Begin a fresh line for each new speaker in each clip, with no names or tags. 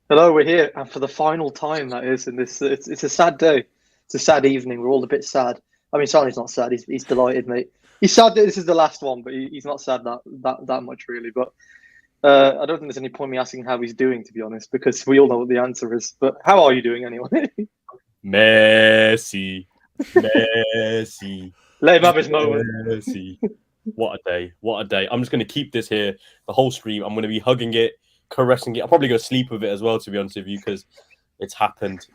Hello, we're here, and for the final time, that is, in this, it's a sad day. It's a sad evening. We're all a bit sad. I mean, Sonny's not sad. He's delighted, mate. He's sad that this is the last one, but he's not sad that much really. But I don't think there's any point me asking how he's doing, to be honest, because we all know what the answer is. But how are you doing anyway?
Messi, Messi,
Let him have his moment.
Messi. What a day! What a day! I'm just going to keep this here the whole stream. I'm going to be hugging it, caressing it. I'll probably go sleep with it as well, to be honest with you, because it's happened.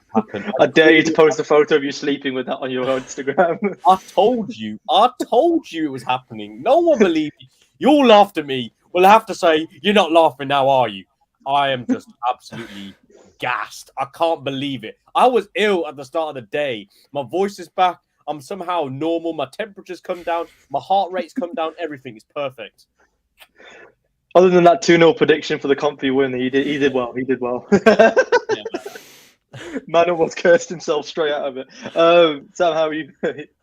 I dare you to post a photo of you sleeping with that on your Instagram.
I told you it was happening. No one believed me. You all laughed at me. Well, I have to say, you're not laughing now, are you? I am just absolutely gassed. I can't believe it. I was ill at the start of the day. My voice is back. I'm somehow normal. My temperature's come down. My heart rate's come down. Everything is perfect.
Other than that 2-0 prediction for the comfy win, he did well. He did well.
Yeah,
Man almost cursed himself straight out of it. Sam, how are you?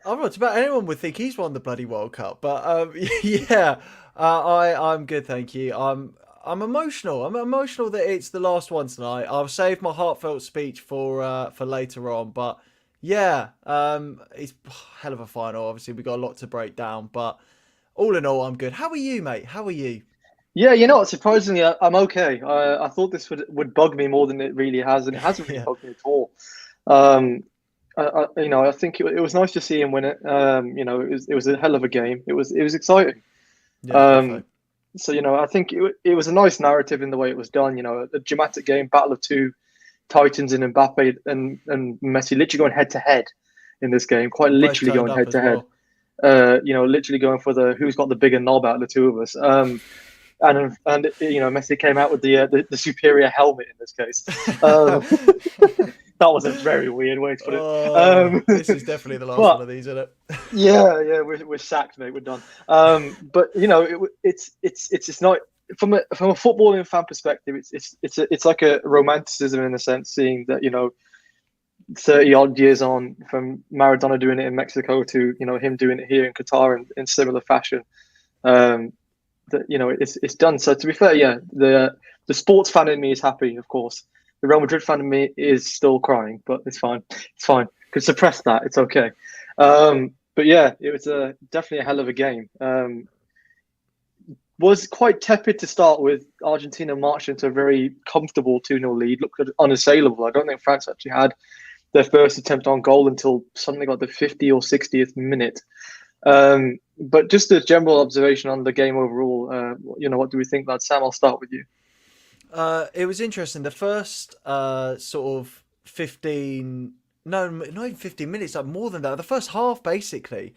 I'm not about anyone would think he's won the bloody World Cup, but I'm good, thank you. I'm emotional. I'm emotional that it's the last one tonight. I'll save my heartfelt speech for later on, but yeah, it's a hell of a final. Obviously, we got a lot to break down, but all in all, I'm good. How are you, mate? How are you?
Yeah, you know what? Surprisingly, I'm okay. I thought this would bug me more than it really has, and it hasn't really
Yeah,
bugged me at all. Um, I think it was nice to see him win it. It was a hell of a game. It was exciting.
yeah,
Um,
definitely.
so I think it was a nice narrative in the way it was done. A dramatic game, battle of two titans in Mbappe and Messi, literally going head to head in this game. Quite
Both
literally
turned
going
up
head
as
to head.
well.
Literally going for the who's got the bigger knob out of the two of us. And Messi came out with the superior helmet in this case. Um, that was a very weird way to put it.
Oh, this is definitely the last one
But
of these, isn't it?
yeah, we're sacked, mate. We're done. But it's not from a footballing fan perspective. It's like a romanticism in a sense, seeing that 30 odd years on from Maradona doing it in Mexico to him doing it here in Qatar in similar fashion. Um, that it's done. So to be fair, yeah, the sports fan in me is happy, of course. The Real Madrid fan in me is still crying, but it's fine. It's fine. Could suppress that. It's okay. But yeah, it was definitely a hell of a game. Was quite tepid to start with. Argentina marched into a very comfortable 2-0 lead. Looked unassailable. I don't think France actually had their first attempt on goal until something like the 50th or 60th minute. But just a general observation on the game overall. What do we think, lad? Sam, I'll start with you.
It was interesting. The first sort of 15, no, not even 15 minutes, like more than that. The first half, basically,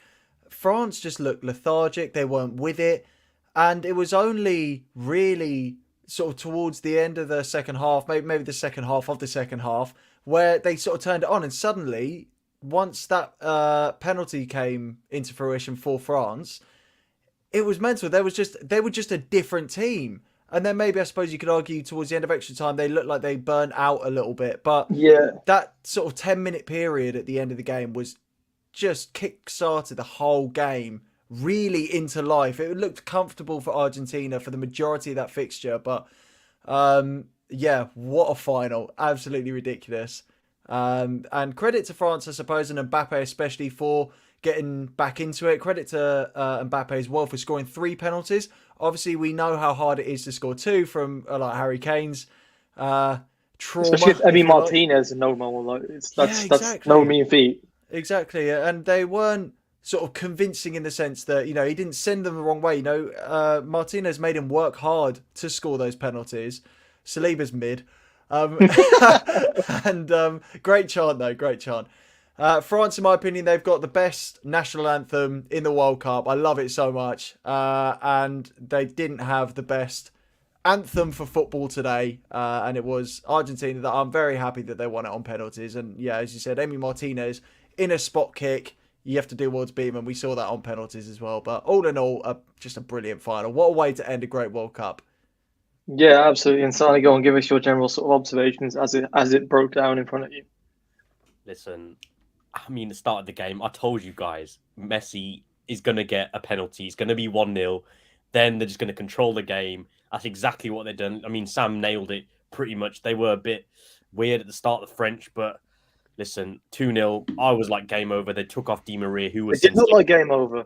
France just looked lethargic. They weren't with it. And it was only really sort of towards the end of the second half, maybe the second half of the second half, where they sort of turned it on. And suddenly, once that penalty came into fruition for France, it was mental. They were just a different team. And then maybe I suppose you could argue towards the end of extra time they looked like they burnt out a little bit. But
Yeah,
that sort of 10-minute period at the end of the game was just kick started the whole game really into life. It looked comfortable for Argentina for the majority of that fixture, but yeah, what a final! Absolutely ridiculous. And credit to France, I suppose, and Mbappe especially for getting back into it. Credit to Mbappe as well for scoring three penalties. Obviously, we know how hard it is to score two from like Harry Kane's
especially
trauma,
if Emi
if you like.
Martinez and no more. Like,
Yeah,
that's no
exactly.
mean feat.
Exactly, and they weren't sort of convincing in the sense that he didn't send them the wrong way. Martinez made him work hard to score those penalties. Saliba's mid, um, and great chant though, great chant. France, in my opinion, they've got the best national anthem in the World Cup. I love it so much, and they didn't have the best anthem for football today, and it was Argentina. That I'm very happy that they won it on penalties. And yeah, as you said, Emi Martinez in a spot kick. You have to do well to beat him, and we saw that on penalties as well. But all in all, just a brilliant final. What a way to end a great World Cup.
Yeah, absolutely. And Sani, go and give us your general sort of observations as it broke down in front of you.
Listen, I mean, the start of the game, I told you guys, Messi is going to get a penalty. It's going to be 1-0. Then they're just going to control the game. That's exactly what they've done. I mean, Sam nailed it pretty much. They were a bit weird at the start, the French, but listen, 2-0. I was like game over. They took off Di Maria, who was
It did look like game over.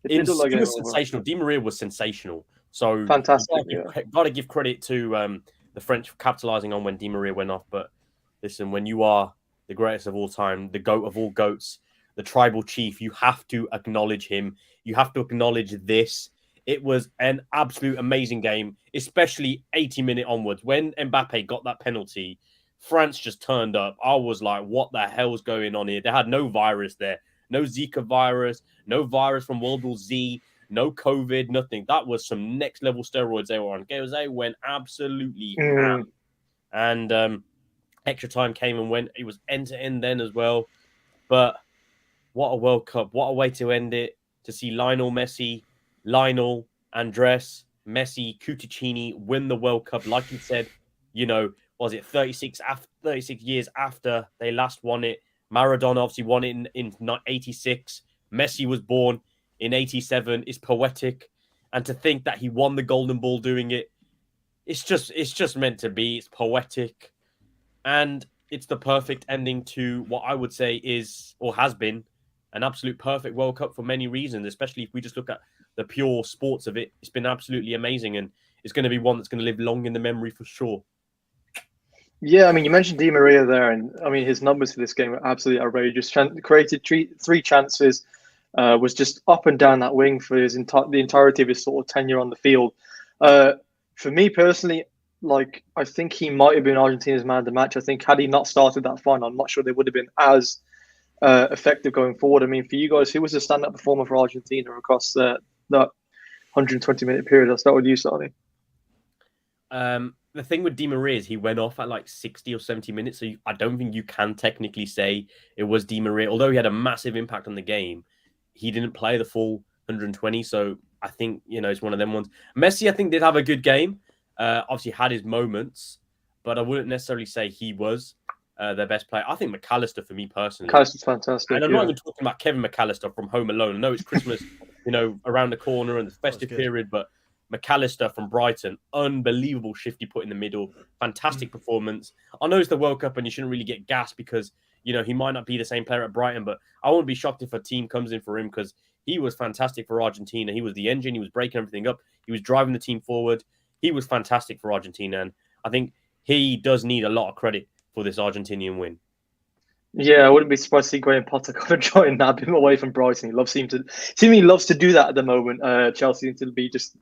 It was sensational. Di Maria was sensational. So
fantastic.
Got to give credit to the French for capitalizing on when Di Maria went off. But listen, when you are the greatest of all time, the GOAT of all GOATs, the tribal chief, you have to acknowledge him. You have to acknowledge this. It was an absolute amazing game, especially 80-minute onwards. When Mbappe got that penalty, France just turned up. I was like, what the hell's going on here? They had no virus there. No Zika virus, no virus from World War Z, no COVID, nothing. That was some next level steroids they were on. They went absolutely ham. And extra time came and went. It was end to end then as well. But what a World Cup. What a way to end it. To see Lionel Messi, Lionel, Andres, Messi, Cuticini win the World Cup. Like you said, was it 36 years after they last won it? Maradona obviously won it in 86. Messi was born in 87. It's poetic. And to think that he won the Golden Ball doing it, it's just meant to be. It's poetic. And it's the perfect ending to what I would say is, or has been, an absolute perfect World Cup for many reasons, especially if we just look at the pure sports of it. It's been absolutely amazing. And it's going to be one that's going to live long in the memory for sure.
Yeah, I mean, you mentioned Di Maria there, and I mean, his numbers for this game were absolutely outrageous. Created three chances, was just up and down that wing for the entirety of his sort of tenure on the field. For me personally, like, I think he might have been Argentina's man of the match. I think had he not started that final, I'm not sure they would have been as effective going forward. I mean, for you guys, who was the stand-up performer for Argentina across that 120-minute period? I'll start with you, Sani.
The thing with Di Maria is he went off at like 60 or 70 minutes. So I don't think you can technically say it was Di Maria. Although he had a massive impact on the game, he didn't play the full 120. So I think, it's one of them ones. Messi, I think, did have a good game. Obviously had his moments, but I wouldn't necessarily say he was their best player. I think McAllister, for me personally.
McAllister's fantastic.
And I'm not even talking about Kevin McAllister from Home Alone. I know it's Christmas, around the corner and the festive period, but McAllister from Brighton, unbelievable shift he put in the middle. Fantastic performance. I know it's the World Cup and you shouldn't really get gassed because, he might not be the same player at Brighton, but I wouldn't be shocked if a team comes in for him because he was fantastic for Argentina. He was the engine. He was breaking everything up. He was driving the team forward. He was fantastic for Argentina. And I think he does need a lot of credit for this Argentinian win.
Yeah, I wouldn't be surprised to see Graham Potter kind of join that, him away from Brighton. He loves to do that at the moment. Chelsea seem to be just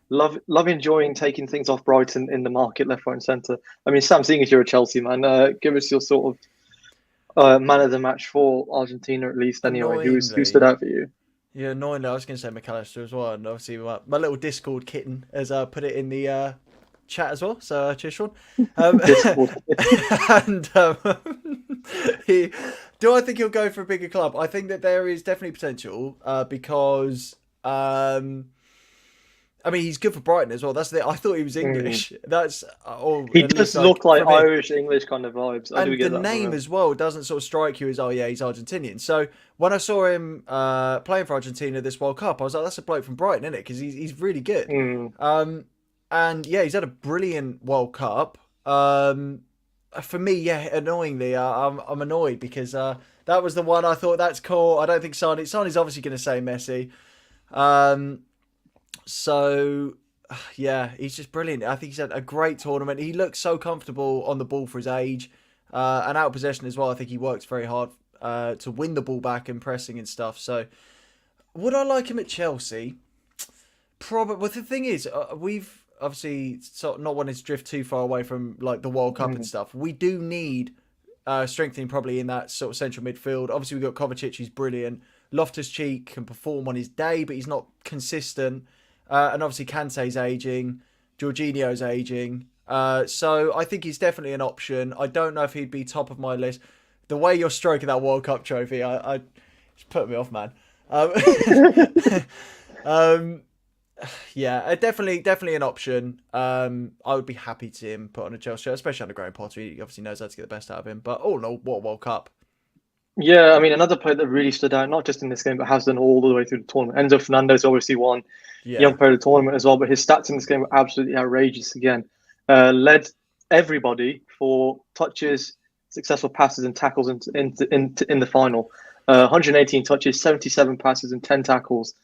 love enjoying taking things off Brighton in the market, left, right, and centre. I mean, Sam, seeing as you're a Chelsea man, give us your sort of man of the match for Argentina at least. Anyway, who stood out for you?
Yeah, annoyingly, I was going to say McAllister as well, and obviously my little Discord kitten has put it in the chat as well. So cheers, Sean. And do I think he'll go for a bigger club? I think that there is definitely potential because. I mean, he's good for Brighton as well. I thought he was English.
He does look like Irish, English kind of vibes.
And the name as well doesn't sort of strike you as, oh yeah, he's Argentinian. So when I saw him playing for Argentina this World Cup, I was like, that's a bloke from Brighton, isn't it? Because he's really good. And yeah, he's had a brilliant World Cup. For me, yeah, annoyingly, I'm annoyed because that was the one I thought that's cool. I don't think Sani's obviously going to say Messi. So, yeah, he's just brilliant. I think he's had a great tournament. He looks so comfortable on the ball for his age. And out of possession as well. I think he works very hard to win the ball back and pressing and stuff. So, would I like him at Chelsea? Probably. Well, the thing is, we've obviously sort of not wanted to drift too far away from like the World Cup and stuff. We do need strengthening probably in that sort of central midfield. Obviously, we've got Kovacic, who's brilliant. Loftus-Cheek can perform on his day, but he's not consistent. And obviously Kante's aging, Jorginho's aging. So I think he's definitely an option. I don't know if he'd be top of my list. The way you're stroking that World Cup trophy, I it's put me off, man. Yeah, definitely an option. I would be happy to see him put on a Chelsea shirt, especially under Graham Potter. He obviously knows how to get the best out of him. But all in all, what a World Cup.
Yeah, I mean, another player that really stood out, not just in this game, but has done all the way through the tournament. Enzo Fernandez obviously won Young Player of the Tournament as well, but his stats in this game were absolutely outrageous again. Led everybody for touches, successful passes, and tackles in the final. 118 touches, 77 passes, and 10 tackles.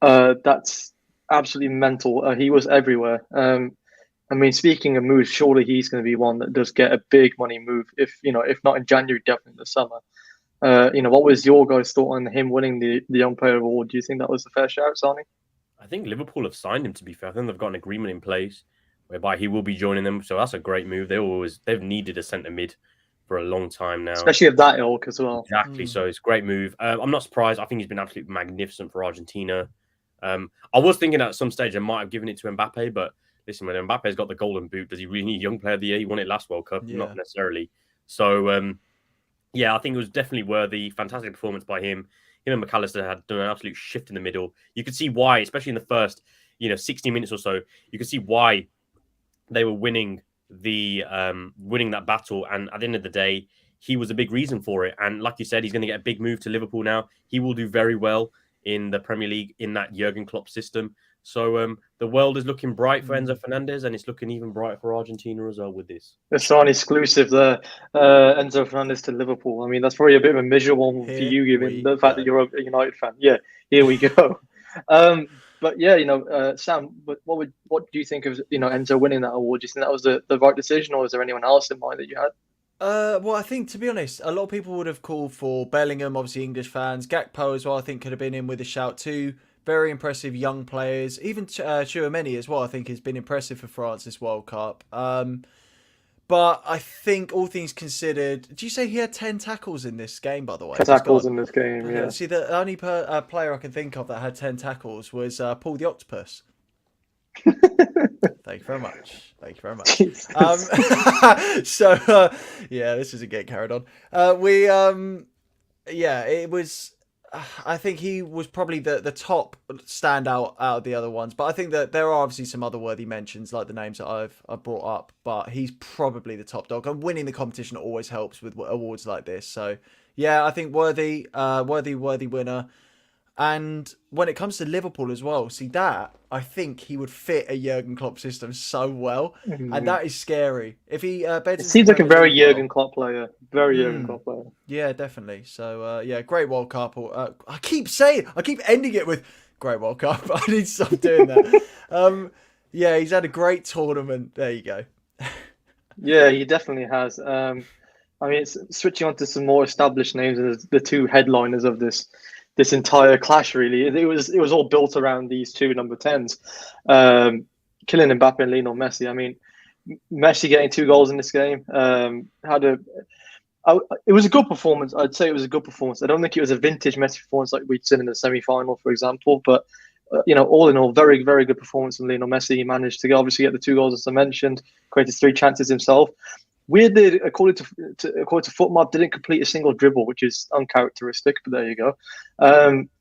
That's absolutely mental. He was everywhere. I mean, speaking of moves, surely he's going to be one that does get a big money move. If not in January, definitely in the summer. What was your guys' thought on him winning the Young Player Award? Do you think that was a fair shout, Sonny?
I think Liverpool have signed him, to be fair. I think they've got an agreement in place whereby he will be joining them. So that's a great move. They've needed a centre mid for a long time now.
Especially of that ilk as well.
Exactly. So it's a great move. I'm not surprised. I think he's been absolutely magnificent for Argentina. I was thinking at some stage I might have given it to Mbappe, but listen, when Mbappe's got the golden boot, does he really need Young Player of the Year? He won it last World Cup, not necessarily. So, I think it was definitely worthy. Fantastic performance by him. Him and McAllister had done an absolute shift in the middle. You could see why, especially in the first, 60 minutes or so, you could see why they were winning that battle. And at the end of the day, he was a big reason for it. And like you said, he's going to get a big move to Liverpool now. He will do very well in the Premier League in that Jurgen Klopp system. So the world is looking bright for Enzo Fernandez, and it's looking even brighter for Argentina as well with this.
It's an exclusive there, Enzo Fernandez to Liverpool. I mean, that's probably a bit of a miserable one for you, given the fact that you're a United fan. Yeah, here we go. But yeah, Sam, what do you think of Enzo winning that award? Do you think that was the right decision, or is there anyone else in mind that you had?
Well, I think, to be honest, a lot of people would have called for Bellingham, obviously English fans. Gakpo as well, I think, could have been in with a shout too. Very impressive young players. Even Tchouaméni as well, I think, has been impressive for France this World Cup. But I think, all things considered, do you say he had 10 tackles in this game, by the way?
10 tackles in this game, yeah.
See, the only player I can think of that had 10 tackles was Paul the Octopus. Thank you very much. This isn't getting carried on. It was. I think he was probably the top standout out of the other ones, but I think that there are obviously some other worthy mentions, like the names that I've brought up. But he's probably the top dog, and winning the competition always helps with awards like this. So yeah, I think worthy winner. And when it comes to Liverpool as well, see that, I think he would fit a Jurgen Klopp system so well. And that is scary. If he
it seems like a very Jurgen Klopp player. Jurgen Klopp player.
Yeah, definitely. So, great World Cup. I keep ending it with great World Cup. I need to stop doing that. He's had a great tournament. There you go.
Yeah, he definitely has. I mean, it's switching on to some more established names, and the two headliners of this entire clash, really. It was all built around these two number 10s, Kylian Mbappe and Lionel Messi. I mean, Messi getting 2 goals in this game it was a good performance. I'd say it was a good performance. I don't think it was a vintage Messi performance like we'd seen in the semi-final, for example. But all in all, very, very good performance from Lionel Messi. He managed to obviously get the 2 goals, as I mentioned, created 3 chances himself. Weirdly, according to FootMob, didn't complete a single dribble, which is uncharacteristic, but there you go.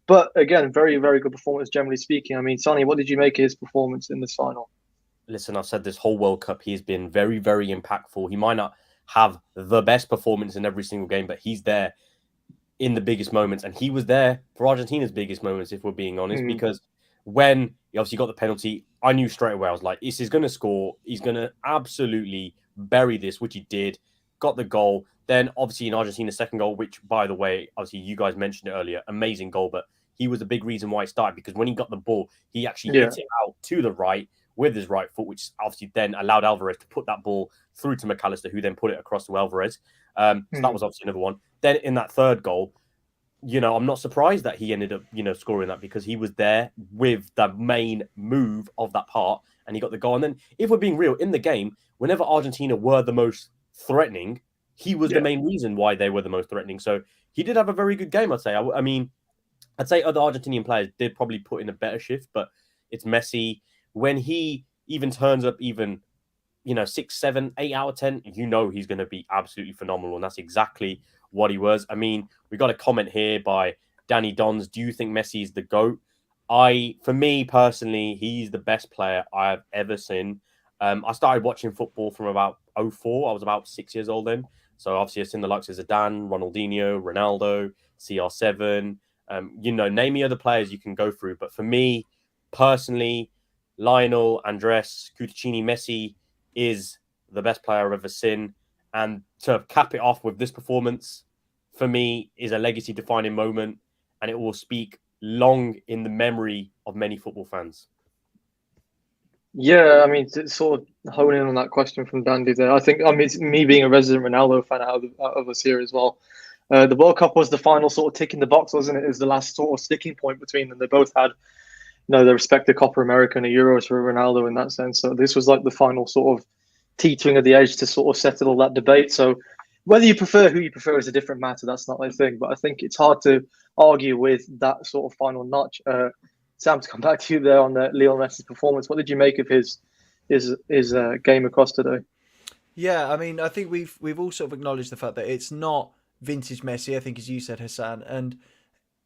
But again, very, very good performance, generally speaking. I mean, Sonny, what did you make of his performance in this final?
Listen, I've said this whole World Cup, he has been very, very impactful. He might not have the best performance in every single game, but he's there in the biggest moments. And he was there for Argentina's biggest moments, if we're being honest, because when he obviously got the penalty, I knew straight away, I was like, he's going to score. He's going to absolutely bury this, which he did, got the goal. Then obviously in Argentina's second goal, which, by the way, obviously you guys mentioned it earlier, amazing goal, but he was a big reason why it started, because when he got the ball, he actually hit it out to the right with his right foot, which obviously then allowed Alvarez to put that ball through to McAllister, who then put it across to Alvarez. So that was obviously another one. Then in that third goal, I'm not surprised that he ended up, scoring that, because he was there with the main move of that part and he got the goal. And then, if we're being real, in the game, whenever Argentina were the most threatening, he was the main reason why they were the most threatening. So he did have a very good game, I'd say. I mean, I'd say other Argentinian players did probably put in a better shift, but it's Messi. When he even turns up 6, 7, 8 out of 10, he's going to be absolutely phenomenal. And that's exactly what he was. I mean, we got a comment here by Danny Dons. Do you think Messi is the GOAT? For me personally, he's the best player I've ever seen. I started watching football from about 2004. I was about 6 years old then. So obviously I've seen the likes of Zidane, Ronaldinho, Ronaldo, CR7. Name me other players you can go through. But for me personally, Lionel, Andres, Cutacini, Messi is the best player I've ever seen. And to cap it off with this performance, for me, is a legacy-defining moment, and it will speak long in the memory of many football fans.
Yeah, I mean, to sort of hone in on that question from Dandy there. I think, I mean, it's me being a resident Ronaldo fan out of us here as well. The World Cup was the final sort of tick in the box, wasn't it? It was the last sort of sticking point between them. They both had, their respective Copa America and the Euros for Ronaldo in that sense. So this was like the final sort of teetering of the edge to sort of settle all that debate. So whether you prefer who you prefer is a different matter. That's not my thing. But I think it's hard to argue with that sort of final notch. Sam, to come back to you there on the Lionel Messi's performance, what did you make of his game across today?
Yeah, I mean, I think we've all sort of acknowledged the fact that it's not vintage Messi. I think, as you said, Hassan, and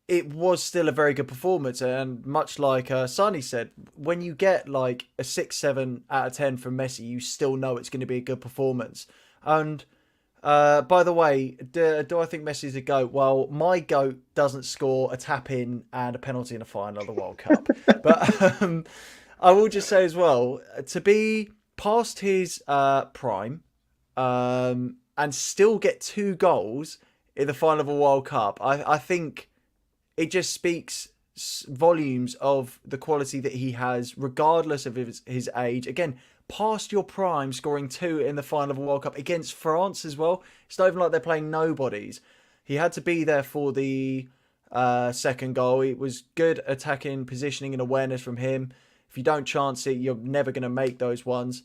it was still a very good performance. And much like Sani said, when you get like a 6, 7 out of 10 from Messi, you still know it's going to be a good performance. And by the way, do I think Messi's a GOAT? Well, my GOAT doesn't score a tap-in and a penalty in a final of the World Cup. But I will just say as well, to be past his prime and still get 2 goals in the final of a World Cup, I think it just speaks volumes of the quality that he has, regardless of his age. Again, past your prime, scoring 2 in the final of a World Cup against France as well. It's not even like they're playing nobodies. He had to be there for the second goal. It was good attacking, positioning and awareness from him. If you don't chance it, you're never going to make those ones.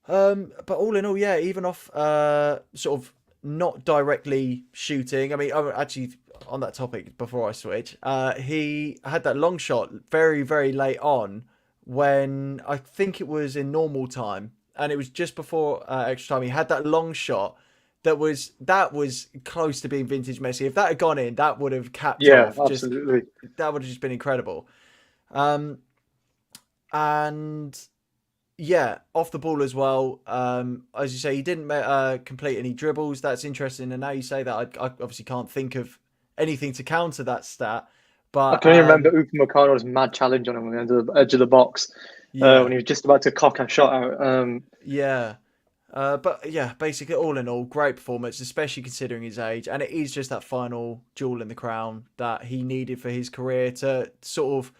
But all in all, yeah, even off sort of not directly shooting. I mean, actually, on that topic, before I switch, he had that long shot very, very late on, when I think it was in normal time, and it was just before extra time. He had that long shot that was close to being vintage Messi. If that had gone in, that would have capped off.
Yeah, absolutely.
That would have just been incredible. And yeah, off the ball as well. As you say, he didn't complete any dribbles. That's interesting. And now you say that, I obviously can't think of anything to counter that stat. But
I can only remember Upamecano's mad challenge on him on the edge of the box when he was just about to cock a shot out.
But yeah, basically, all in all, great performance, especially considering his age. And it is just that final jewel in the crown that he needed for his career to sort of,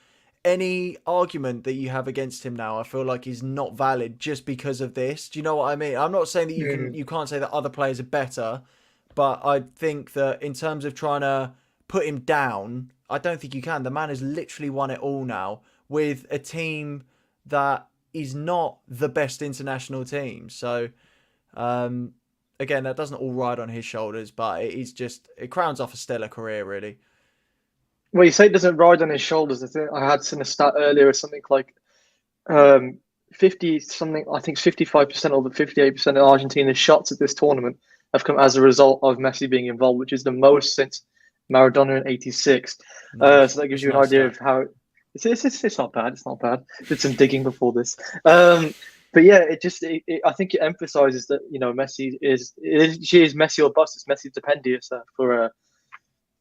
any argument that you have against him now, I feel like is not valid just because of this. Do you know what I mean? I'm not saying that you can't say that other players are better, but I think that in terms of trying to put him down, I don't think you can. The man has literally won it all now with a team that is not the best international team. So, again, that doesn't all ride on his shoulders, but it crowns off a stellar career, really.
Well, you say it doesn't ride on his shoulders. I had seen a stat earlier, something like 50 something. I think 55% or the 58% of Argentina's shots at this tournament have come as a result of Messi being involved, which is the most since Maradona in '86.
Nice.
So that gives you an idea of how it's not bad. It's not bad. Did some digging before this. But yeah, I think it emphasizes that Messi is Messi or bust. It's Messi dependius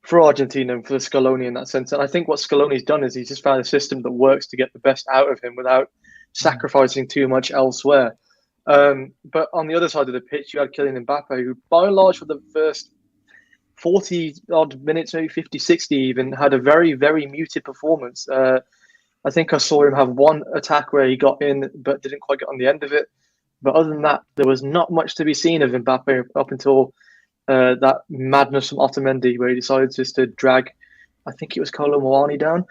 for Argentina and for Scaloni in that sense. And I think what Scaloni's done is he's just found a system that works to get the best out of him without sacrificing too much elsewhere. But on the other side of the pitch, you had Kylian Mbappe, who by and large for the first 40 odd minutes, maybe 50, 60 even, had a very, very muted performance. I think I saw him have one attack where he got in but didn't quite get on the end of it. But other than that, there was not much to be seen of Mbappe up until that madness from Otamendi, where he decided just to drag, I think it was Kolo Muani down.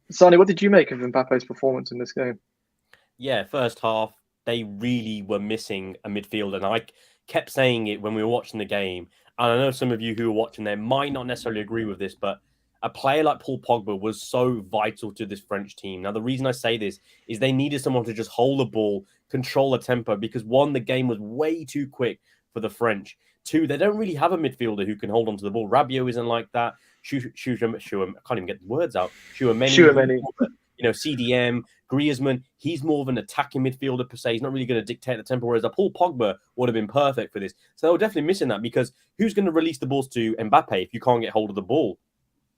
Sonny, what did you make of Mbappe's performance in this game?
Yeah, first half, they really were missing a midfielder. And I kept saying it when we were watching the game. And I know some of you who are watching there might not necessarily agree with this, but a player like Paul Pogba was so vital to this French team. Now, the reason I say this is they needed someone to just hold the ball, control the tempo, because one, the game was way too quick for the French. Two, they don't really have a midfielder who can hold onto the ball. Rabiot isn't like that. I can't even get the words out. Chouameni. CDM, Griezmann, he's more of an attacking midfielder per se. He's not really going to dictate the tempo, whereas Paul Pogba would have been perfect for this. So they were definitely missing that, because who's going to release the balls to Mbappe if you can't get hold of the ball?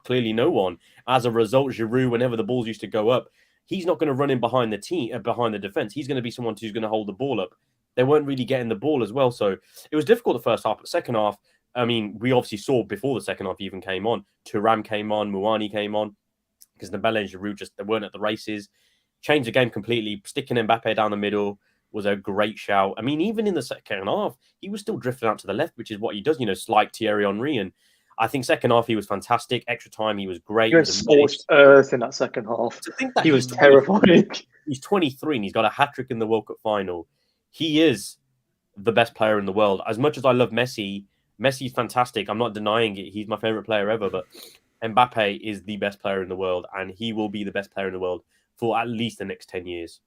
Clearly no one. As a result, Giroud, whenever the balls used to go up, he's not going to run in behind the team, behind the defense. He's going to be someone who's going to hold the ball up. They weren't really getting the ball as well. So it was difficult the first half. But second half, I mean, we obviously saw before the second half even came on. Thuram came on, Muani came on, because Dembele and Giroud they weren't at the races. Changed the game completely. Sticking Mbappe down the middle was a great shout. I mean, even in the second half, he was still drifting out to the left, which is what he does, like Thierry Henry. And I think second half, he was fantastic. Extra time, he was great.
He was scorched earth in that second half. He was terrifying.
He's 23 and he's got a hat-trick in the World Cup final. He is the best player in the world. As much as I love Messi, Messi's fantastic. I'm not denying it. He's my favorite player ever, but Mbappe is the best player in the world, and he will be the best player in the world for at least the next 10 years.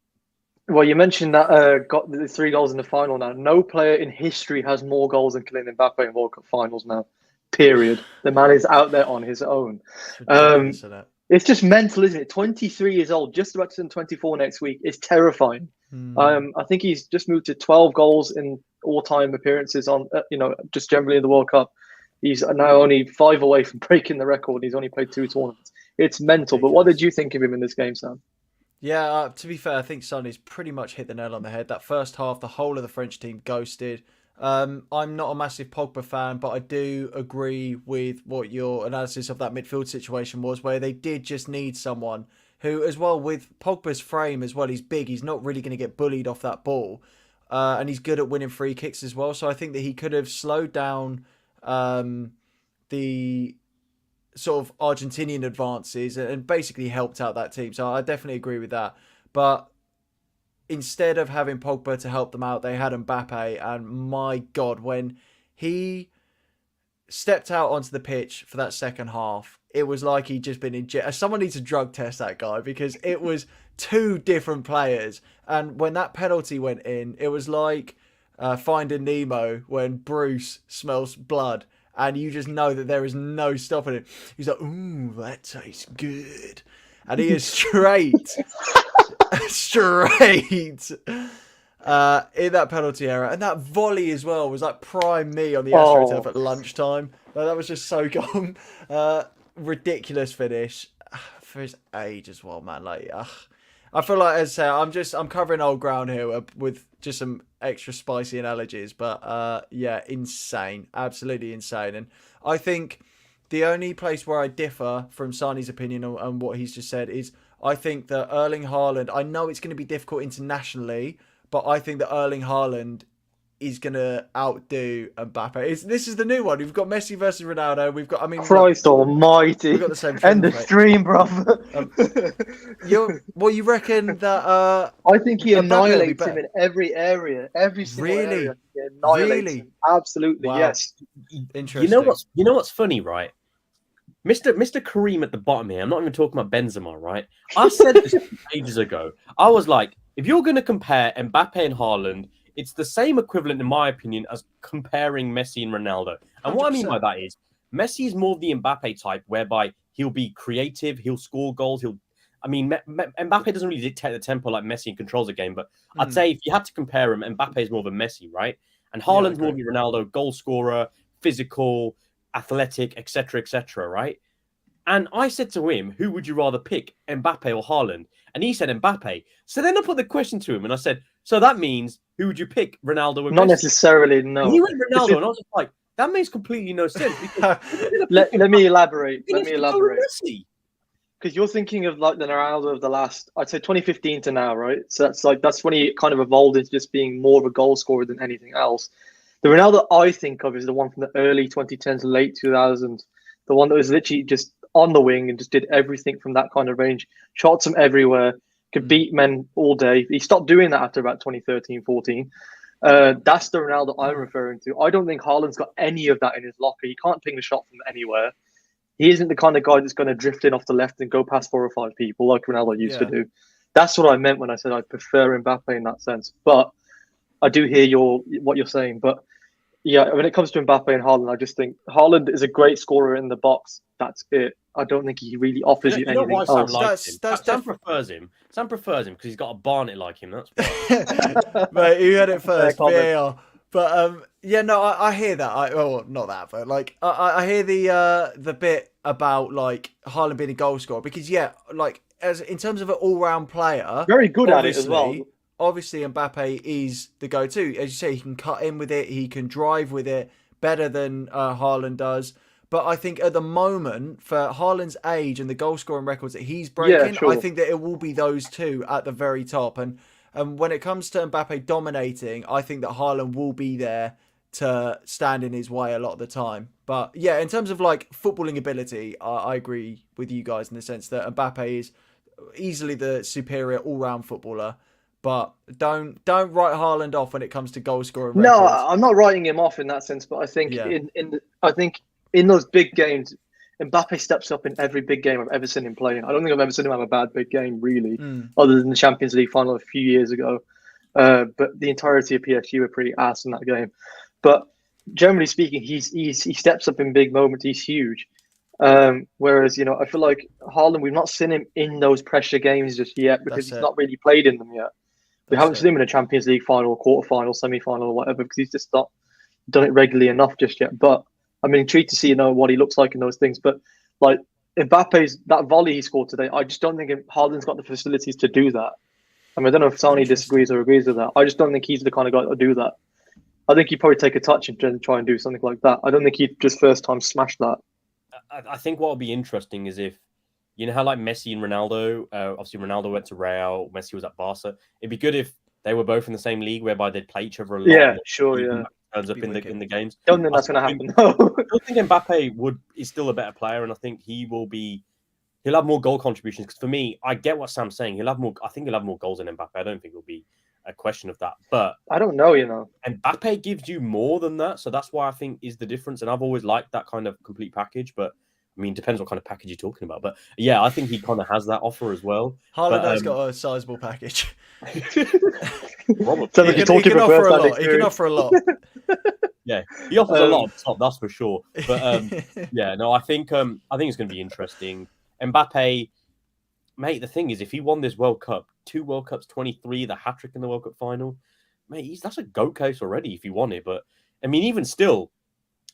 Well, you mentioned that got the 3 goals in the final now. No player in history has more goals than Kylian Mbappe in World Cup finals now. Period. The man is out there on his own. It's just mental, isn't it? 23 years old, just about to turn 24 next week. It's terrifying. I think he's just moved to 12 goals in all-time appearances on, just generally in the World Cup. He's now only 5 away from breaking the record. He's only played 2 tournaments. It's mental. But what did you think of him in this game, Sam?
Yeah, to be fair, I think Sonny's pretty much hit the nail on the head. That first half, the whole of the French team ghosted. I'm not a massive Pogba fan, but I do agree with what your analysis of that midfield situation was, where they did just need someone who, as well, with Pogba's frame as well, he's big. He's not really going to get bullied off that ball. And he's good at winning free kicks as well. So I think that he could have slowed down the sort of Argentinian advances and basically helped out that team. So I definitely agree with that. But instead of having Pogba to help them out, they had Mbappe. And my God, when he stepped out onto the pitch for that second half, it was like he'd just been injected. Someone needs to drug test that guy, because it was 2 different players. And when that penalty went in, it was like Finding Nemo when Bruce smells blood. And you just know that there is no stopping it. He's like, ooh, that tastes good. And he is straight in that penalty area. And that volley as well was like prime me on the AstroTurf at lunchtime. That was just so gone. Ridiculous finish for his age as well, man. I feel like, as I say, I'm covering old ground here with just some extra spicy analogies, but yeah, insane, absolutely insane. And I think the only place where I differ from Sani's opinion and what he's just said is, I think that Erling Haaland, I know it's going to be difficult internationally, but I think that Erling Haaland is going to outdo Mbappe. This is the new one. We've got Messi versus Ronaldo. We've got,
Christ almighty.
We've got the same
End of stream, brother.
You reckon that...
I think he annihilates him in every area. Every single area. He annihilates him. Absolutely, wow. Yes.
Interesting.
You know what's funny, right? Mr. Kareem at the bottom here, I'm not even talking about Benzema, right? I said this ages ago. I was like, if you're going to compare Mbappe and Haaland, it's the same equivalent, in my opinion, as comparing Messi and Ronaldo. And 100%. What I mean by that is, Messi is more of the Mbappe type, whereby he'll be creative, he'll score goals, Mbappe doesn't really dictate the tempo like Messi and controls the game, but I'd say if you had to compare him, Mbappe is more of a Messi, right? And Haaland's more of a Ronaldo, goal scorer, physical, athletic, etc., right? And I said to him, who would you rather pick, Mbappe or Haaland? And he said Mbappe. So then I put the question to him and I said, so that means, who would you pick, Ronaldo or Messi?
Not necessarily, no.
And he went Ronaldo, and I was just like, that makes completely no sense.
Let me elaborate. Because you're thinking of like the Ronaldo of the last, I'd say 2015 to now, right? So that's when he kind of evolved into just being more of a goal scorer than anything else. The Ronaldo I think of is the one from the early 2010s, late 2000s. The one that was literally just on the wing and just did everything from that kind of range. Shots from everywhere. Could beat men all day. He stopped doing that after about 2013, 14. That's the Ronaldo I'm referring to. I don't think Haaland's got any of that in his locker. He can't ping a shot from anywhere. He isn't the kind of guy that's going to drift in off the left and go past 4 or 5 people like Ronaldo used to do. That's what I meant when I said I prefer Mbappe in that sense. But I do hear what you're saying. But yeah, when it comes to Mbappe and Haaland, I just think Haaland is a great scorer in the box. That's it. I don't think he really offers you anything else.
Sam prefers him. Sam prefers him because he's got a barnet like him. That's why.
Mate, you had it first. VAR. But I hear that. Not that, but like I hear the bit about like Haaland being a goal scorer, because as in terms of an all-round player,
Very good at it as well.
Obviously, Mbappe is the go-to. As you say, he can cut in with it. He can drive with it better than Haaland does. But I think at the moment, for Haaland's age and the goal-scoring records that he's breaking,
sure.
I think that it will be those two at the very top. And when it comes to Mbappe dominating, I think that Haaland will be there to stand in his way a lot of the time. But yeah, in terms of like footballing ability, I agree with you guys in the sense that Mbappe is easily the superior all-round footballer. But don't write Haaland off when it comes to goal scoring records.
No, I'm not writing him off in that sense, but I think in those big games, Mbappe steps up in every big game I've ever seen him play. I don't think I've ever seen him have a bad big game, really, other than the Champions League final a few years ago. But the entirety of PSG were pretty ass in that game. But generally speaking, he steps up in big moments. He's huge. Whereas, I feel like Haaland, we've not seen him in those pressure games just yet because he's not really played in them yet. We haven't seen him in a Champions League final, quarter-final, semi-final, or whatever, because he's just not done it regularly enough just yet. But I'm intrigued to see, what he looks like in those things. But like Mbappe's that volley he scored today, I just don't think Haaland's got the facilities to do that. I mean, I don't know if Sani disagrees or agrees with that. I just don't think he's the kind of guy to do that. I think he'd probably take a touch and try and do something like that. I don't think he'd just first time smash that.
I think what would be interesting is if, how like Messi and Ronaldo, obviously Ronaldo went to Real, Messi was at Barca. It'd be good if they were both in the same league whereby they'd play each other a lot.
Yeah, sure, yeah.
Turns up in the games.
Don't think that's going to happen, though.
I don't think Mbappe is still a better player, and I think he'll have more goal contributions. Because for me, I get what Sam's saying. I think he'll have more goals than Mbappe. I don't think it'll be a question of that. But
I don't know,
Mbappe gives you more than that, so that's why I think is the difference. And I've always liked that kind of complete package, but I mean, depends what kind of package you're talking about. But yeah, I think he kind of has that offer as well.
Haaland has got a sizable package.
He
can offer a lot. He can offer a lot.
Yeah, he offers a lot on top, that's for sure. But yeah, no, I think it's going to be interesting. Mbappe, mate, the thing is, if he won this World Cup, 2 World Cups, 23, the hat-trick in the World Cup final, mate, that's a GOAT case already if he won it. But I mean, even still,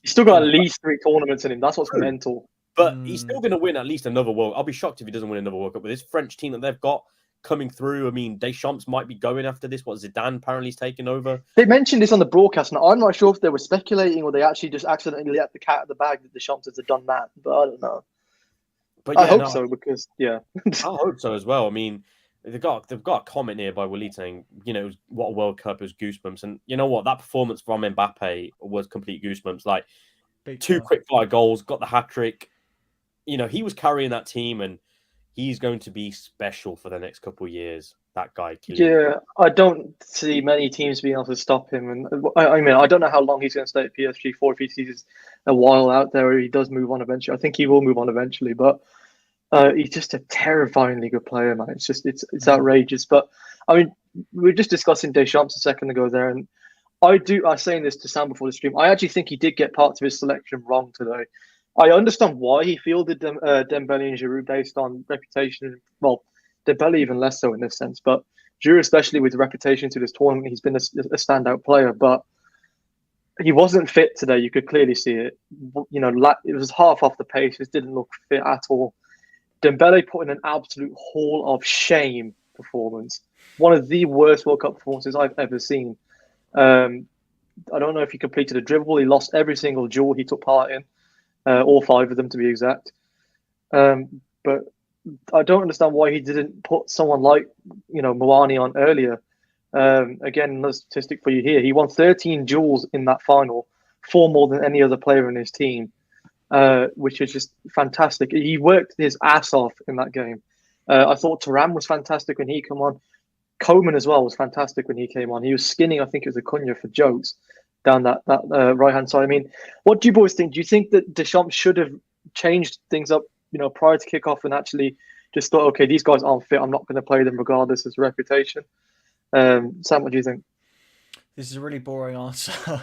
he's still got at least 3 tournaments in him. That's what's mental.
But he's still going to win at least another World. I'll be shocked if he doesn't win another World Cup with this French team that they've got coming through. I mean, Deschamps might be going after this. What Zidane apparently is taking over.
They mentioned this on the broadcast, and I'm not sure if they were speculating or they actually just accidentally let the cat out of the bag that Deschamps has done that. But I don't know. But yeah, I hope so because I
hope so as well. I mean, they've got a comment here by Walid saying, what a World Cup is goosebumps, and you know what, that performance from Mbappe was complete goosebumps. Like big 2 quick-fire goals, got the hat-trick. He was carrying that team, and he's going to be special for the next couple of years. That guy.
Yeah, I don't see many teams being able to stop him. And I mean, I don't know how long he's going to stay at PSG for. If he sees a while out there, or he does move on eventually. I think he will move on eventually, but he's just a terrifyingly good player, man. It's outrageous. But I mean, we were just discussing Deschamps a second ago there, and I was saying this to Sam before the stream. I actually think he did get parts of his selection wrong today. I understand why he fielded Dembele and Giroud based on reputation. Well, Dembele even less so in this sense, but Giroud, especially with reputation to this tournament, he's been a standout player. But he wasn't fit today. You could clearly see it. It was half off the pace. It didn't look fit at all. Dembele put in an absolute haul of shame performance. One of the worst World Cup performances I've ever seen. I don't know if he completed a dribble. He lost every single duel he took part in. All 5 of them, to be exact. But I don't understand why he didn't put someone like, Moani on earlier. Again, another statistic for you here. He won 13 duels in that final, 4 more than any other player in his team, which is just fantastic. He worked his ass off in that game. I thought Thuram was fantastic when he came on. Coman as well was fantastic when he came on. He was skinning, I think it was Acuna for jokes, down that right-hand side. I mean, what do you boys think? Do you think that Deschamps should have changed things up, prior to kickoff and actually just thought, okay, these guys aren't fit, I'm not going to play them regardless of reputation? Sam, what do you think?
This is a really boring answer.